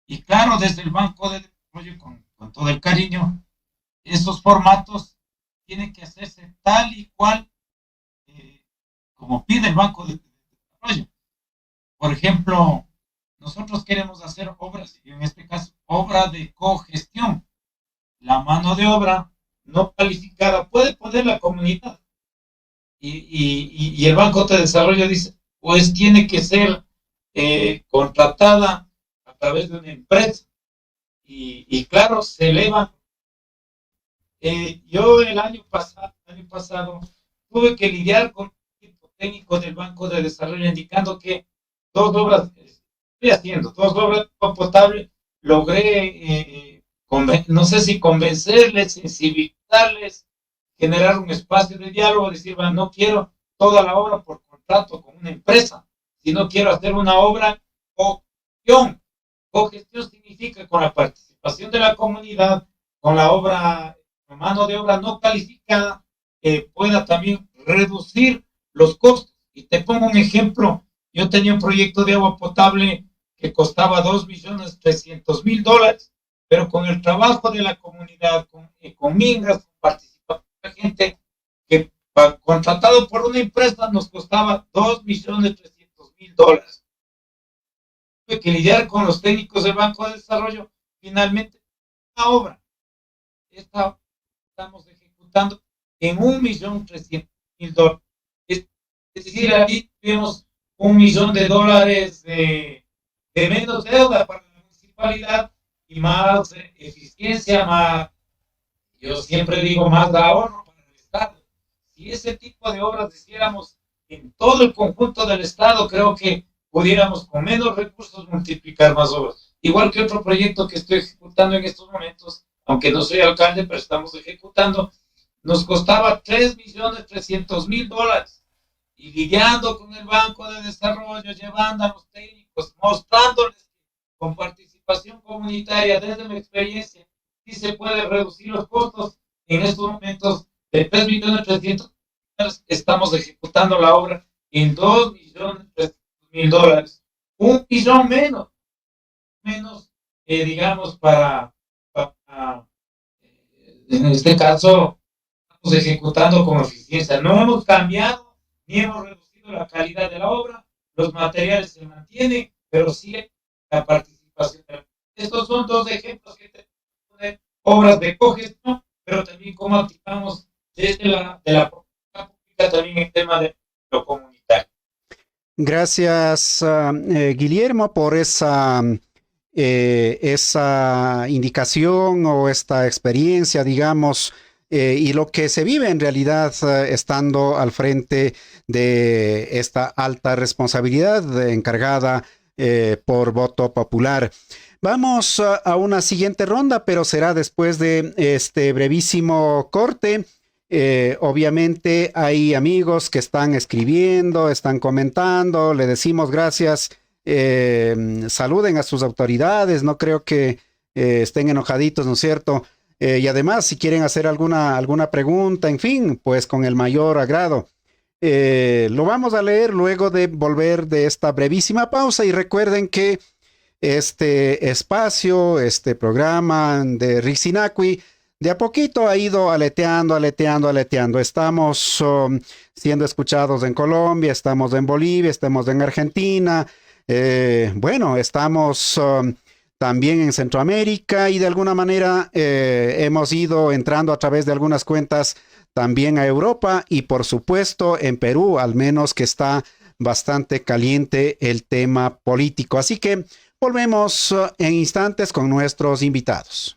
G: Y claro, desde el Banco de Desarrollo, con todo el cariño, esos formatos tienen que hacerse tal y cual como pide el Banco de Desarrollo. Por ejemplo, nosotros queremos hacer obras, y en este caso, obra de cogestión. La mano de obra no calificada puede poner la comunidad. Y el Banco de Desarrollo dice, pues tiene que ser contratada a través de una empresa. Y claro, se eleva. Yo el año pasado tuve que lidiar con el equipo técnico del Banco de Desarrollo indicando que dos obras de agua potable, logré no sé si convencerles, sensibilizarles, generar un espacio de diálogo, decir, bueno, no quiero toda la obra por contrato con una empresa, sino quiero hacer una obra cogestión. Cogestión significa con la participación de la comunidad, con la obra, con mano de obra no calificada, pueda también reducir los costos. Y te pongo un ejemplo, yo tenía un proyecto de agua potable que costaba $2.300.000, pero con el trabajo de la comunidad, con Mingas, con participación de gente, que contratado por una empresa nos costaba $2.300.000. Tuve que lidiar con los técnicos del Banco de Desarrollo, finalmente la obra estamos ejecutando en $1.300.000. Es decir, ahí tuvimos $1 millón de menos deuda para la municipalidad y más eficiencia, más, yo siempre digo, más ahorro para el Estado. Si ese tipo de obras hiciéramos en todo el conjunto del Estado, creo que pudiéramos con menos recursos multiplicar más obras. Igual que otro proyecto que estoy ejecutando en estos momentos, aunque no soy alcalde, pero estamos ejecutando, nos costaba $3.300.000 y lidiando con el Banco de Desarrollo, llevando a los técnicos, mostrándoles con participación comunitaria desde mi experiencia, si se puede reducir los costos. En estos momentos de $3.300.000 estamos ejecutando la obra en $2.300.000, $1 millón menos, digamos, para en este caso estamos ejecutando con eficiencia. No hemos cambiado ni hemos reducido la calidad de la obra, los materiales se mantienen, pero sí la participación. Estos son dos ejemplos que tenemos de obras de cogestión, pero también cómo activamos desde la política pública también el tema de lo comunitario.
D: Gracias, Guillermo, por esa indicación o esta experiencia, digamos, y lo que se vive en realidad estando al frente de esta alta responsabilidad encargada por voto popular. Vamos a una siguiente ronda, pero será después de este brevísimo corte. Obviamente hay amigos que están escribiendo, están comentando, le decimos gracias, saluden a sus autoridades, no creo que estén enojaditos, ¿no es cierto? Y además, si quieren hacer alguna pregunta, en fin, pues con el mayor agrado. Lo vamos a leer luego de volver de esta brevísima pausa y recuerden que este espacio, este programa de Rixinacui, de a poquito ha ido aleteando. Estamos siendo escuchados en Colombia, estamos en Bolivia, estamos en Argentina, bueno, estamos también en Centroamérica y de alguna manera hemos ido entrando a través de algunas cuentas también a Europa y por supuesto en Perú, al menos que está bastante caliente el tema político. Así que volvemos en instantes con nuestros invitados.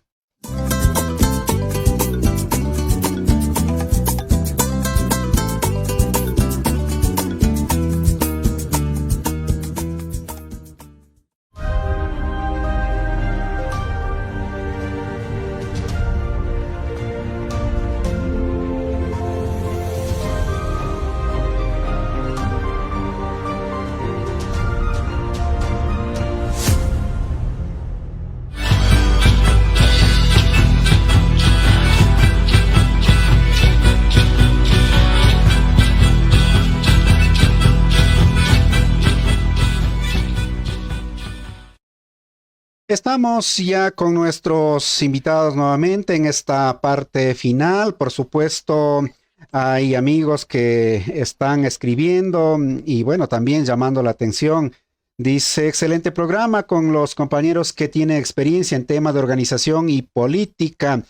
D: Estamos ya con nuestros invitados nuevamente en esta parte final. Por supuesto, hay amigos que están escribiendo y bueno, también llamando la atención. Dice, excelente programa con los compañeros que tienen experiencia en temas de organización y política.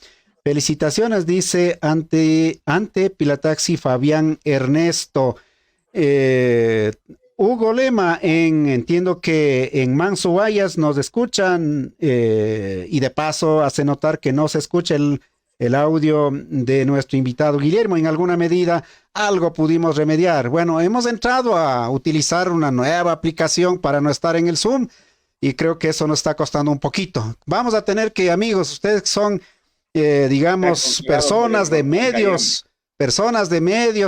D: Felicitaciones, dice ante Pilataxi Fabián Ernesto. Hugo Lema, entiendo que en Manso Guayas nos escuchan y de paso hace notar que no se escucha el audio de nuestro invitado Guillermo. En alguna medida algo pudimos remediar. Bueno, hemos entrado a utilizar una nueva aplicación para no estar en el Zoom y creo que eso nos está costando un poquito. Vamos a tener que, amigos, ustedes son, digamos, personas de medios,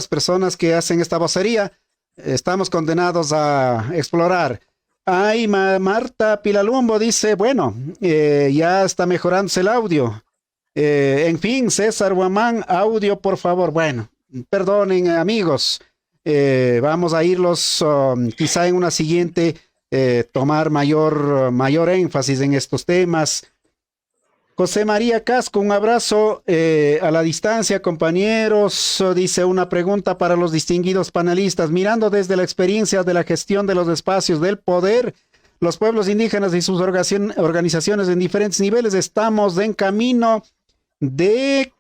D: personas que hacen esta vocería. Estamos condenados a explorar. Ay, Marta Pilalumbo dice, bueno, ya está mejorándose el audio. En fin, César Guamán, audio, por favor. Bueno, perdonen, amigos. Vamos a irlos, quizá en una siguiente, tomar mayor énfasis en estos temas. José María Casco, un abrazo a la distancia, compañeros. Dice una pregunta para los distinguidos panelistas. Mirando desde la experiencia de la gestión de los espacios del poder, los pueblos indígenas y sus organizaciones en diferentes niveles, estamos en camino de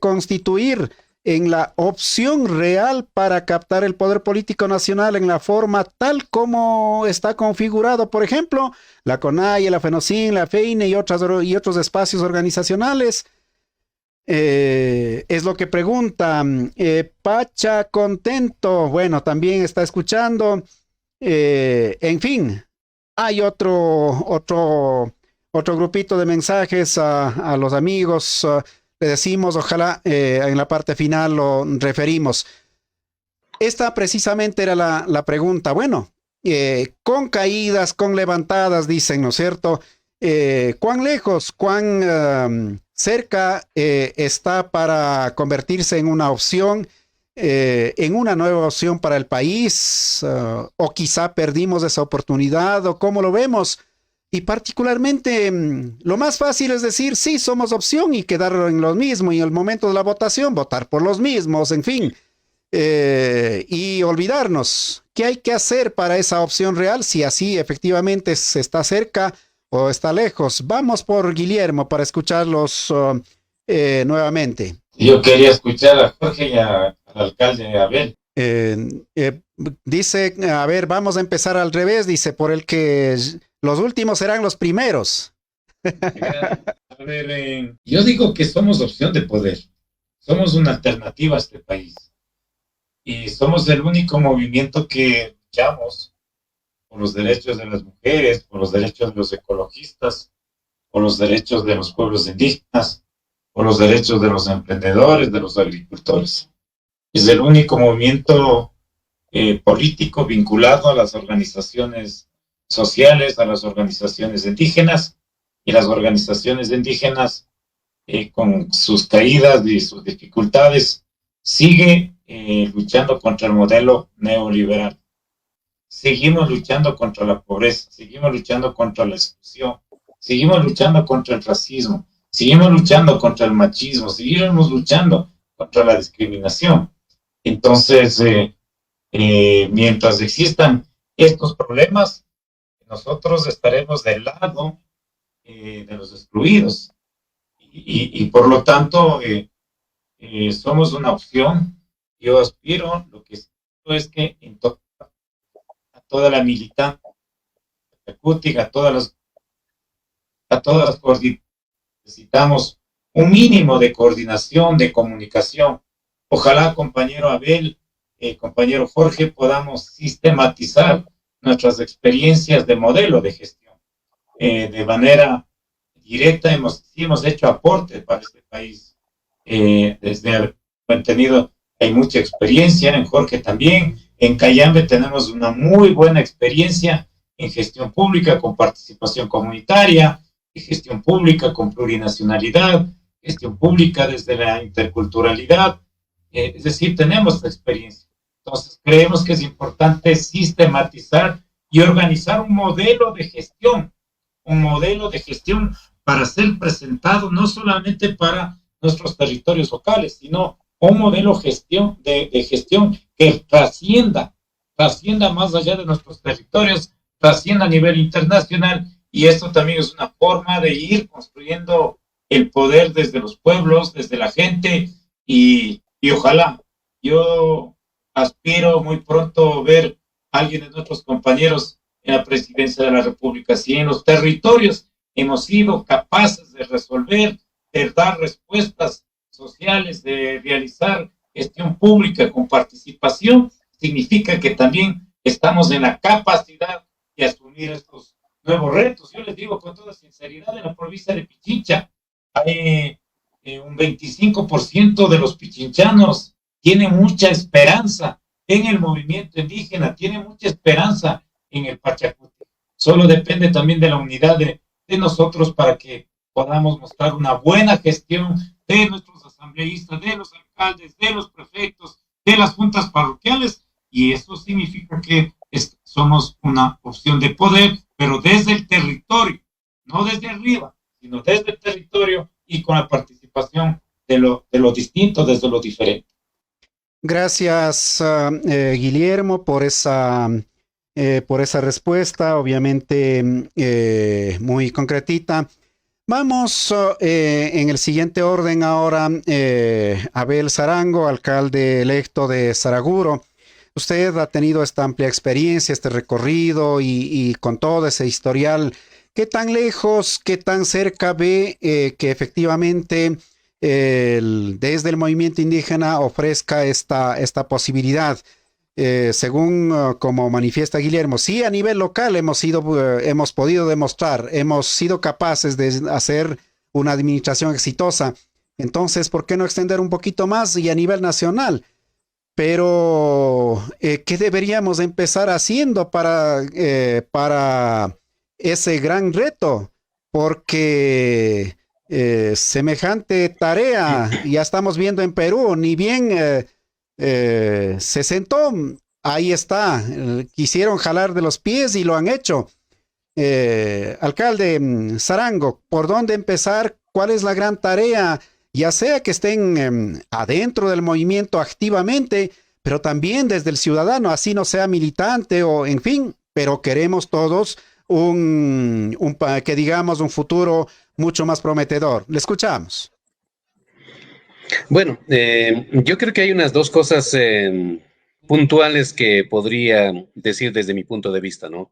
D: constituir en la opción real para captar el poder político nacional en la forma tal como está configurado, por ejemplo, la CONAIE, la FENOCIN, la FEINE y otros espacios organizacionales. Es lo que pregunta. Pacha Contento, bueno, también está escuchando. En fin, hay otro grupito de mensajes a los amigos. Le decimos, ojalá en la parte final lo referimos. Esta precisamente era la pregunta. Bueno, con caídas, con levantadas, dicen, ¿no es cierto? ¿Cuán lejos, cuán cerca está para convertirse en una opción, en una nueva opción para el país? ¿O quizá perdimos esa oportunidad? ¿O cómo lo vemos? Y particularmente, lo más fácil es decir, sí, somos opción y quedar en lo mismo. Y en el momento de la votación, votar por los mismos, en fin. Y olvidarnos. ¿Qué hay que hacer para esa opción real? Si así efectivamente se está cerca o está lejos. Vamos por Guillermo para escucharlos nuevamente.
H: Yo quería escuchar a Jorge y al alcalde Abel.
D: Dice, a ver, vamos a empezar al revés, dice, por el que los últimos serán los primeros.
G: A ver, yo digo que somos opción de poder, somos una alternativa a este país y somos el único movimiento que luchamos por los derechos de las mujeres, por los derechos de los ecologistas, por los derechos de los pueblos indígenas, por los derechos de los emprendedores, de los agricultores. Es el único movimiento político vinculado a las organizaciones sociales, a las organizaciones indígenas, y las organizaciones indígenas, con sus caídas y sus dificultades, sigue luchando contra el modelo neoliberal. Seguimos luchando contra la pobreza, seguimos luchando contra la exclusión, seguimos luchando contra el racismo, seguimos luchando contra el machismo, seguimos luchando contra la discriminación. Entonces, mientras existan estos problemas, nosotros estaremos del lado de los excluidos y por lo tanto somos una opción. Yo aspiro, lo que es que a toda la militancia, a todas las coordinaciones, necesitamos un mínimo de coordinación, de comunicación. Ojalá, compañero Abel, compañero Jorge, podamos sistematizar nuestras experiencias de modelo de gestión. De manera directa hemos hecho aportes para este país. Desde haber tenido, hay mucha experiencia, en Jorge también. En Cayambe tenemos una muy buena experiencia en gestión pública con participación comunitaria, en gestión pública con plurinacionalidad, gestión pública desde la interculturalidad. Es decir, tenemos experiencia. Entonces, creemos que es importante sistematizar y organizar un modelo de gestión para ser presentado no solamente para nuestros territorios locales, sino un modelo de gestión que trascienda más allá de nuestros territorios, trascienda a nivel internacional, y esto también es una forma de ir construyendo el poder desde los pueblos, desde la gente, y ojalá, yo aspiro muy pronto ver a alguien de nuestros compañeros en la presidencia de la República. Si en los territorios hemos sido capaces de resolver, de dar respuestas sociales, de realizar gestión pública con participación, significa que también estamos en la capacidad de asumir estos nuevos retos. Yo les digo con toda sinceridad, en la provincia de Pichincha hay un 25% de los pichinchanos tiene mucha esperanza en el movimiento indígena, tiene mucha esperanza en el Pachacuti. Solo depende también de la unidad de nosotros para que podamos mostrar una buena gestión de nuestros asambleístas, de los alcaldes, de los prefectos, de las juntas parroquiales, y eso significa que somos una opción de poder, pero desde el territorio, no desde arriba, sino desde el territorio y con la participación de lo distinto, desde lo diferente.
D: Gracias, Guillermo, por esa respuesta, obviamente muy concretita. Vamos en el siguiente orden ahora. Abel Zarango, alcalde electo de Saraguro. Usted ha tenido esta amplia experiencia, este recorrido y con todo ese historial. ¿Qué tan lejos, qué tan cerca ve que efectivamente desde el movimiento indígena ofrezca esta posibilidad? Según como manifiesta Guillermo, sí, a nivel local hemos podido demostrar, hemos sido capaces de hacer una administración exitosa. Entonces, ¿por qué no extender un poquito más y a nivel nacional? Pero, ¿qué deberíamos empezar haciendo para ese gran reto? Porque semejante tarea ya estamos viendo en Perú, ni bien se sentó, ahí está, quisieron jalar de los pies y lo han hecho. Alcalde Zarango, ¿por dónde empezar? ¿Cuál es la gran tarea? Ya sea que estén adentro del movimiento activamente, pero también desde el ciudadano, así no sea militante o en fin, pero queremos todos que digamos un futuro mucho más prometedor. Le escuchamos.
E: Bueno, yo creo que hay unas dos cosas puntuales que podría decir desde mi punto de vista, ¿no?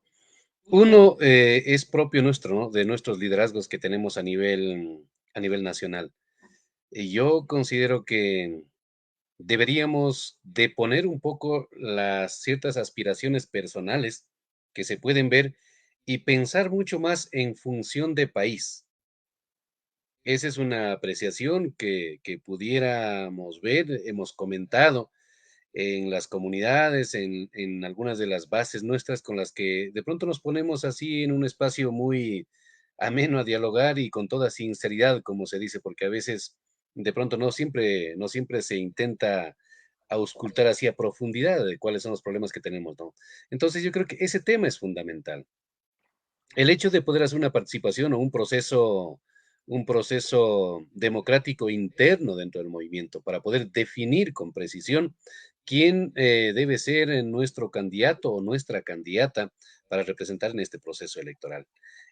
E: Uno es propio nuestro, ¿no? De nuestros liderazgos que tenemos a nivel nacional. Y yo considero que deberíamos de poner un poco las ciertas aspiraciones personales que se pueden ver y pensar mucho más en función de país. Esa es una apreciación que pudiéramos ver, hemos comentado en las comunidades, en algunas de las bases nuestras con las que de pronto nos ponemos así en un espacio muy ameno a dialogar y con toda sinceridad, como se dice, porque a veces de pronto no siempre se intenta auscultar así a profundidad de cuáles son los problemas que tenemos, ¿no? Entonces yo creo que ese tema es fundamental. El hecho de poder hacer una participación o un proceso democrático interno dentro del movimiento para poder definir con precisión quién debe ser nuestro candidato o nuestra candidata para representar en este proceso electoral.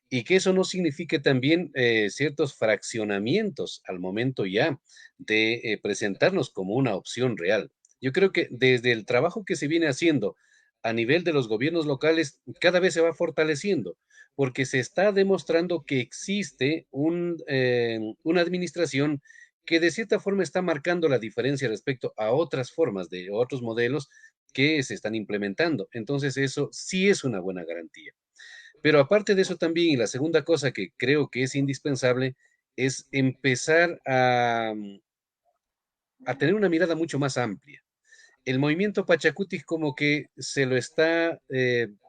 E: Y que eso no signifique también ciertos fraccionamientos al momento ya de presentarnos como una opción real. Yo creo que desde el trabajo que se viene haciendo a nivel de los gobiernos locales, cada vez se va fortaleciendo porque se está demostrando que existe una administración que de cierta forma está marcando la diferencia respecto a otras formas de otros modelos que se están implementando. Entonces, eso sí es una buena garantía. Pero aparte de eso también, y la segunda cosa que creo que es indispensable, es empezar a tener una mirada mucho más amplia. El movimiento Pachacuti como que se lo está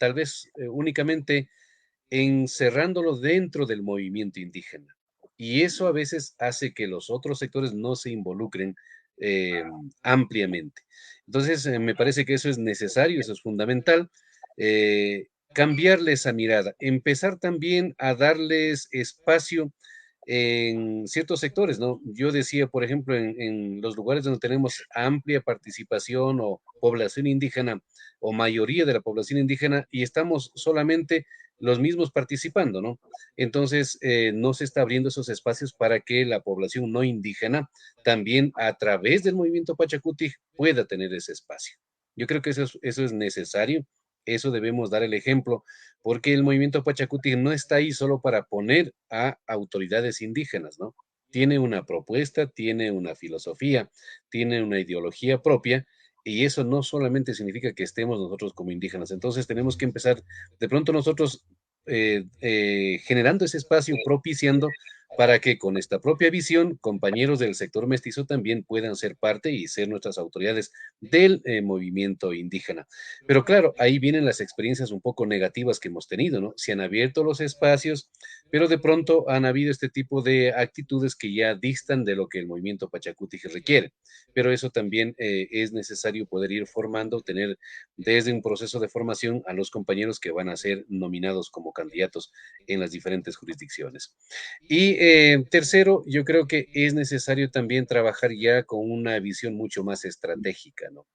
E: tal vez únicamente encerrándolo dentro del movimiento indígena. Y eso a veces hace que los otros sectores no se involucren ampliamente. Entonces, me parece que eso es necesario, eso es fundamental, cambiarle esa mirada, empezar también a darles espacio en ciertos sectores, ¿no? Yo decía, por ejemplo, en los lugares donde tenemos amplia participación o población indígena o mayoría de la población indígena y estamos solamente los mismos participando, ¿no? Entonces, no se está abriendo esos espacios para que la población no indígena también a través del movimiento Pachacuti pueda tener ese espacio. Yo creo que eso es necesario, eso debemos dar el ejemplo, porque el movimiento Pachacuti no está ahí solo para poner a autoridades indígenas, ¿no? Tiene una propuesta, tiene una filosofía, tiene una ideología propia, y eso no solamente significa que estemos nosotros como indígenas. Entonces tenemos que empezar de pronto nosotros generando ese espacio, propiciando para que con esta propia visión, compañeros del sector mestizo también puedan ser parte y ser nuestras autoridades del movimiento indígena. Pero claro, ahí vienen las experiencias un poco negativas que hemos tenido, ¿no? Se han abierto los espacios, pero de pronto han habido este tipo de actitudes que ya distan de lo que el movimiento Pachacuti requiere. Pero eso también es necesario poder ir formando, tener desde un proceso de formación a los compañeros que van a ser nominados como candidatos en las diferentes jurisdicciones. Y tercero, yo creo que es necesario también trabajar ya con una visión mucho más estratégica, ¿no?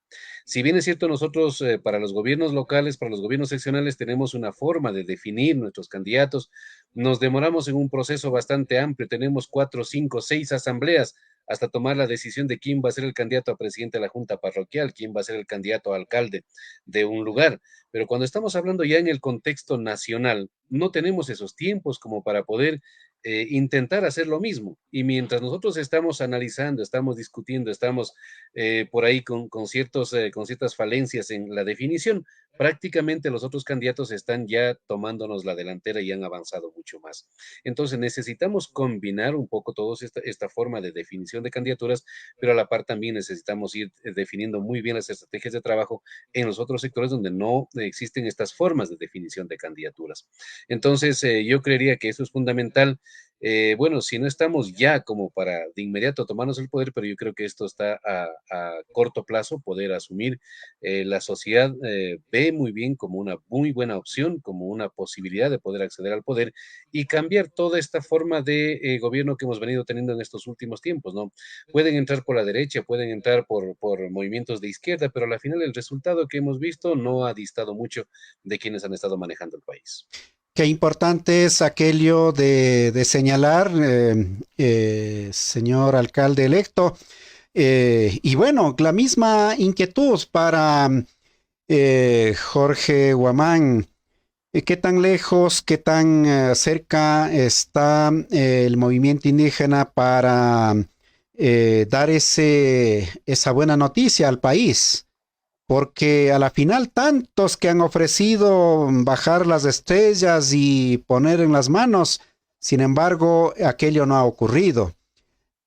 E: Si bien es cierto, nosotros para los gobiernos locales, para los gobiernos seccionales, tenemos una forma de definir nuestros candidatos, nos demoramos en un proceso bastante amplio, tenemos 4, 5, 6 asambleas hasta tomar la decisión de quién va a ser el candidato a presidente de la Junta Parroquial, quién va a ser el candidato a alcalde de un lugar. Pero cuando estamos hablando ya en el contexto nacional, no tenemos esos tiempos como para poder intentar hacer lo mismo. Y mientras nosotros estamos analizando, estamos discutiendo, estamos por ahí con ciertas falencias en la definición, prácticamente los otros candidatos están ya tomándonos la delantera y han avanzado mucho más. Entonces necesitamos combinar un poco toda esta forma de definición de candidaturas, pero a la par también necesitamos ir definiendo muy bien las estrategias de trabajo en los otros sectores donde no existen estas formas de definición de candidaturas. Entonces, yo creería que eso es fundamental. Bueno, si no estamos ya como para de inmediato tomarnos el poder, pero yo creo que esto está a corto plazo, poder asumir. La sociedad ve muy bien como una muy buena opción, como una posibilidad de poder acceder al poder y cambiar toda esta forma de gobierno que hemos venido teniendo en estos últimos tiempos, ¿no? Pueden entrar por la derecha, pueden entrar por movimientos de izquierda, pero al final el resultado que hemos visto no ha distado mucho de quienes han estado manejando el país.
D: Qué importante es aquello de señalar, señor alcalde electo, Y bueno, la misma inquietud para Jorge Guamán. ¿Qué tan lejos, qué tan cerca está el movimiento indígena para dar esa buena noticia al país? Porque a la final tantos que han ofrecido bajar las estrellas y poner en las manos, sin embargo, aquello no ha ocurrido.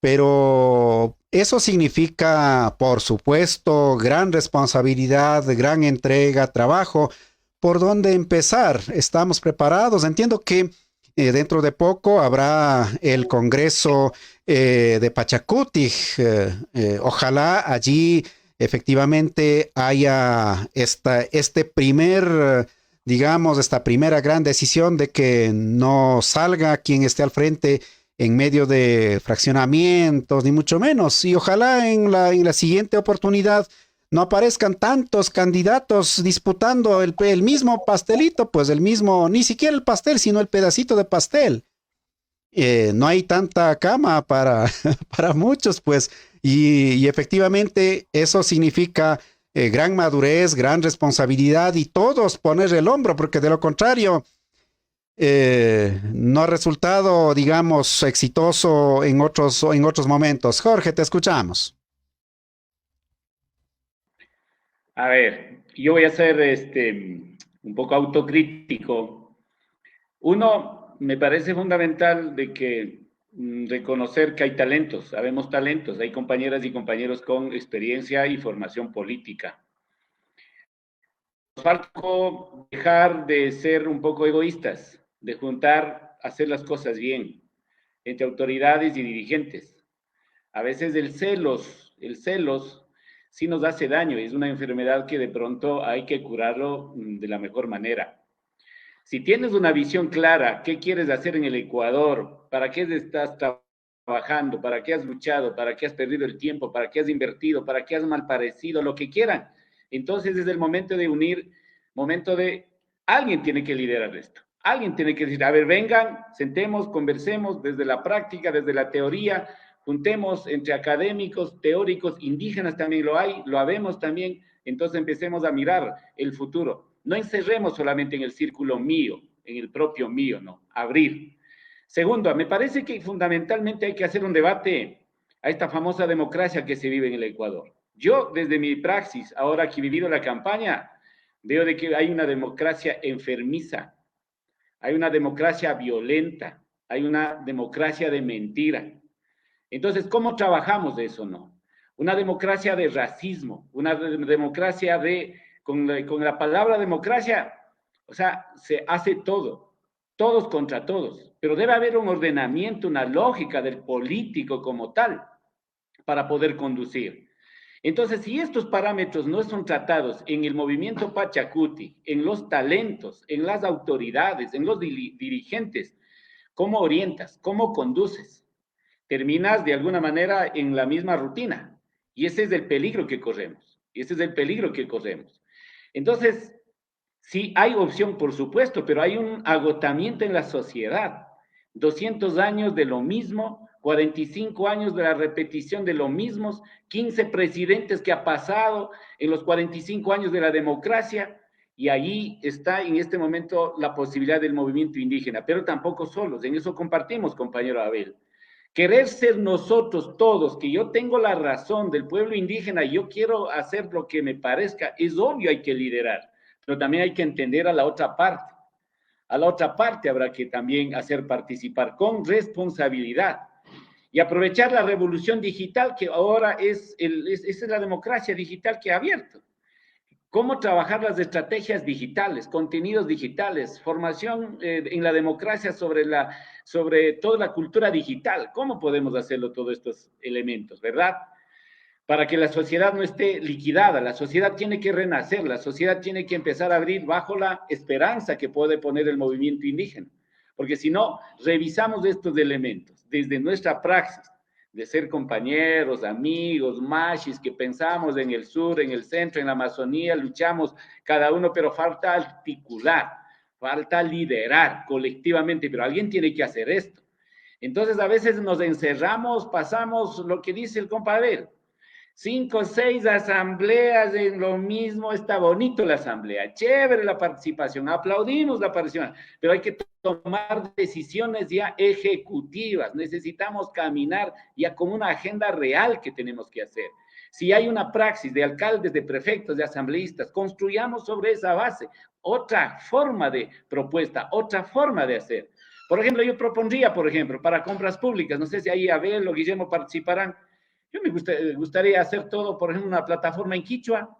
D: Pero eso significa, por supuesto, gran responsabilidad, gran entrega, trabajo. ¿Por dónde empezar? ¿Estamos preparados? Entiendo que dentro de poco habrá el Congreso de Pachacuti. Ojalá allí efectivamente haya este primer, digamos, esta primera gran decisión de que no salga quien esté al frente en medio de fraccionamientos, ni mucho menos. Y ojalá en la siguiente oportunidad no aparezcan tantos candidatos disputando el mismo pastelito, pues el mismo, ni siquiera el pastel, sino el pedacito de pastel. No hay tanta cama para, para muchos, pues, y efectivamente eso significa gran madurez, gran responsabilidad y todos poner el hombro, porque de lo contrario no ha resultado, digamos, exitoso en otros momentos. Jorge, te escuchamos.
F: A ver, yo voy a ser un poco autocrítico. Uno, me parece fundamental de que reconocer que hay talentos, sabemos talentos, hay compañeras y compañeros con experiencia y formación política. Nos falta dejar de ser un poco egoístas, de juntar, hacer las cosas bien entre autoridades y dirigentes. A veces el celos sí nos hace daño, es una enfermedad que de pronto hay que curarlo de la mejor manera. Si tienes una visión clara, qué quieres hacer en el Ecuador, para qué estás trabajando, para qué has luchado, para qué has perdido el tiempo, para qué has invertido, para qué has malparecido, lo que quieran, entonces es el momento de unir, alguien tiene que liderar esto. Alguien tiene que decir, a ver, vengan, sentemos, conversemos desde la práctica, desde la teoría, juntemos entre académicos, teóricos, indígenas también lo hay, lo habemos también, entonces empecemos a mirar el futuro. No encerremos solamente en el círculo mío, en el propio mío, no, abrir. Segundo, me parece que fundamentalmente hay que hacer un debate a esta famosa democracia que se vive en el Ecuador. Yo, desde mi praxis, ahora que he vivido la campaña, veo de que hay una democracia enfermiza, hay una democracia violenta, hay una democracia de mentira. Entonces, ¿cómo trabajamos de eso, no? Una democracia de racismo, una democracia con la palabra democracia, o sea, se hace todo, todos contra todos, pero debe haber un ordenamiento, una lógica del político como tal para poder conducir. Entonces, si estos parámetros no son tratados en el movimiento Pachacuti, en los talentos, en las autoridades, en los dirigentes, ¿cómo orientas? ¿Cómo conduces? Terminas de alguna manera en la misma rutina. Y ese es el peligro que corremos. Entonces, sí hay opción, por supuesto, pero hay un agotamiento en la sociedad. 200 años de lo mismo, 45 años de la repetición de lo mismo, 15 presidentes que ha pasado en los 45 años de la democracia, y allí está en este momento la posibilidad del movimiento indígena, pero tampoco solos, en eso compartimos, compañero Abel. Querer ser nosotros todos, que yo tengo la razón del pueblo indígena y yo quiero hacer lo que me parezca, es obvio, hay que liderar, pero también hay que entender a la otra parte. A la otra parte habrá que también hacer participar con responsabilidad y aprovechar la revolución digital que ahora esa es la democracia digital que ha abierto. Cómo trabajar las estrategias digitales, contenidos digitales, formación en la democracia sobre toda la cultura digital. ¿Cómo podemos hacerlo todos estos elementos, verdad? Para que la sociedad no esté liquidada, la sociedad tiene que renacer, la sociedad tiene que empezar a abrir bajo la esperanza que puede poner el movimiento indígena. Porque si no, revisamos estos elementos desde nuestra praxis, de ser compañeros, amigos, machis, que pensamos en el sur, en el centro, en la Amazonía, luchamos cada uno, pero falta articular, falta liderar colectivamente, pero alguien tiene que hacer esto. Entonces, a veces nos encerramos, pasamos lo que dice el compadre, 5 o 6 asambleas en lo mismo, está bonito la asamblea, chévere la participación, aplaudimos la participación, pero hay que tomar decisiones ya ejecutivas, necesitamos caminar ya con una agenda real que tenemos que hacer. Si hay una praxis de alcaldes, de prefectos, de asambleístas, construyamos sobre esa base otra forma de propuesta, otra forma de hacer. Por ejemplo, yo propondría, por ejemplo, para compras públicas, no sé si ahí Abel o Guillermo participarán, yo me gustaría hacer todo, por ejemplo, una plataforma en Quichua.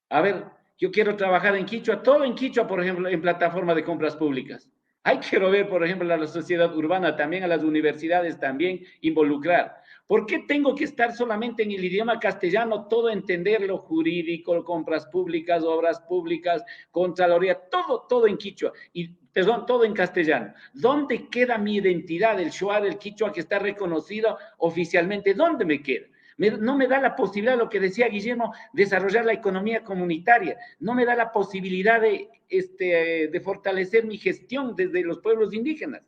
F: A ver, yo quiero trabajar en Quichua, todo en Quichua, por ejemplo, en plataforma de compras públicas. Ahí quiero ver, por ejemplo, a la sociedad urbana también, a las universidades también, involucrar. ¿Por qué tengo que estar solamente en el idioma castellano, todo entender lo jurídico, compras públicas, obras públicas, contraloría, todo en quichua? Y, perdón, todo en castellano. ¿Dónde queda mi identidad, el shuar, el quichua que está reconocido oficialmente? ¿Dónde me queda? No me da la posibilidad, lo que decía Guillermo, desarrollar la economía comunitaria. No me da la posibilidad de fortalecer mi gestión desde los pueblos indígenas.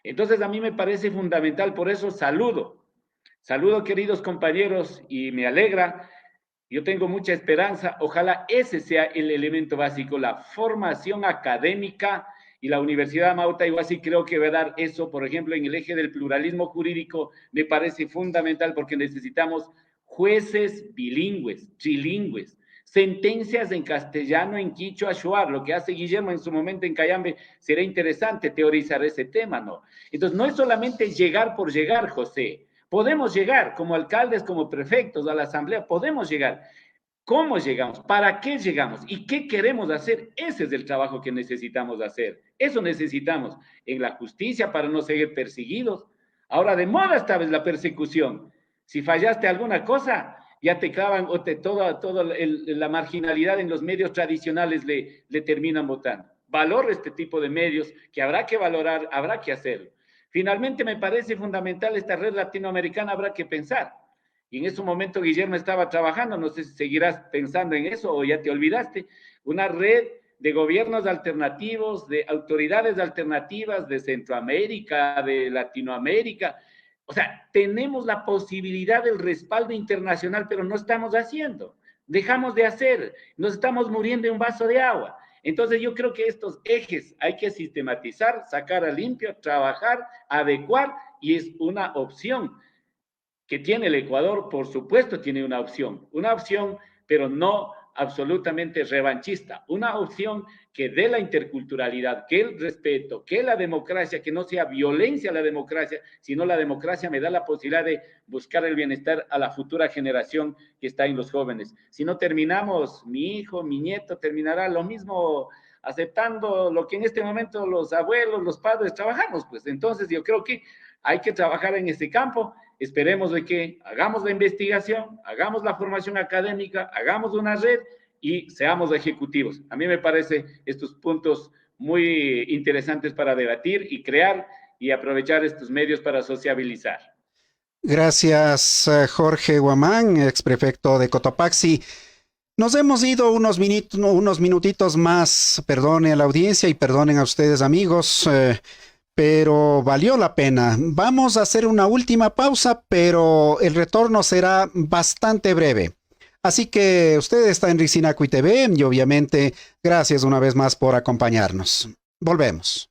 F: Entonces, a mí me parece fundamental, por eso saludo, queridos compañeros, y me alegra, yo tengo mucha esperanza, ojalá ese sea el elemento básico, la formación académica, y la Universidad Amauta Iguazí creo que va a dar eso, por ejemplo, en el eje del pluralismo jurídico, me parece fundamental porque necesitamos jueces bilingües, trilingües, sentencias en castellano, en quichua, shuar, lo que hace Guillermo en su momento en Cayambe, será interesante teorizar ese tema, ¿no? Entonces, no es solamente llegar por llegar, José, podemos llegar como alcaldes, como prefectos a la asamblea, podemos llegar. ¿Cómo llegamos? ¿Para qué llegamos? ¿Y qué queremos hacer? Ese es el trabajo que necesitamos hacer. Eso necesitamos en la justicia para no seguir perseguidos. Ahora de moda esta vez la persecución. Si fallaste alguna cosa, ya te clavan o toda la marginalidad en los medios tradicionales le terminan votando. Valoro este tipo de medios que habrá que valorar, habrá que hacerlo. Finalmente me parece fundamental esta red latinoamericana, habrá que pensar. Y en ese momento Guillermo estaba trabajando, no sé si seguirás pensando en eso o ya te olvidaste, una red de gobiernos alternativos, de autoridades alternativas de Centroamérica, de Latinoamérica. O sea, tenemos la posibilidad del respaldo internacional, pero no estamos haciendo. Dejamos de hacer, nos estamos muriendo en un vaso de agua. Entonces yo creo que estos ejes hay que sistematizar, sacar a limpio, trabajar, adecuar, y es una opción que tiene el Ecuador, por supuesto tiene una opción, pero no absolutamente revanchista, una opción que dé la interculturalidad, que el respeto, que la democracia, que no sea violencia la democracia, sino la democracia me da la posibilidad de buscar el bienestar a la futura generación que está en los jóvenes. Si no terminamos, mi hijo, mi nieto terminará lo mismo aceptando lo que en este momento los abuelos, los padres trabajamos, pues entonces yo creo que hay que trabajar en este campo. Esperemos de que hagamos la investigación, hagamos la formación académica, hagamos una red y seamos ejecutivos. A mí me parece estos puntos muy interesantes para debatir y crear y aprovechar estos medios para sociabilizar.
D: Gracias, Jorge Guamán, exprefecto de Cotopaxi. Nos hemos ido unos minutitos más, perdone a la audiencia y perdonen a ustedes, amigos, pero valió la pena. Vamos a hacer una última pausa, pero el retorno será bastante breve. Así que usted está en Ricinacuy TV y obviamente gracias una vez más por acompañarnos. Volvemos.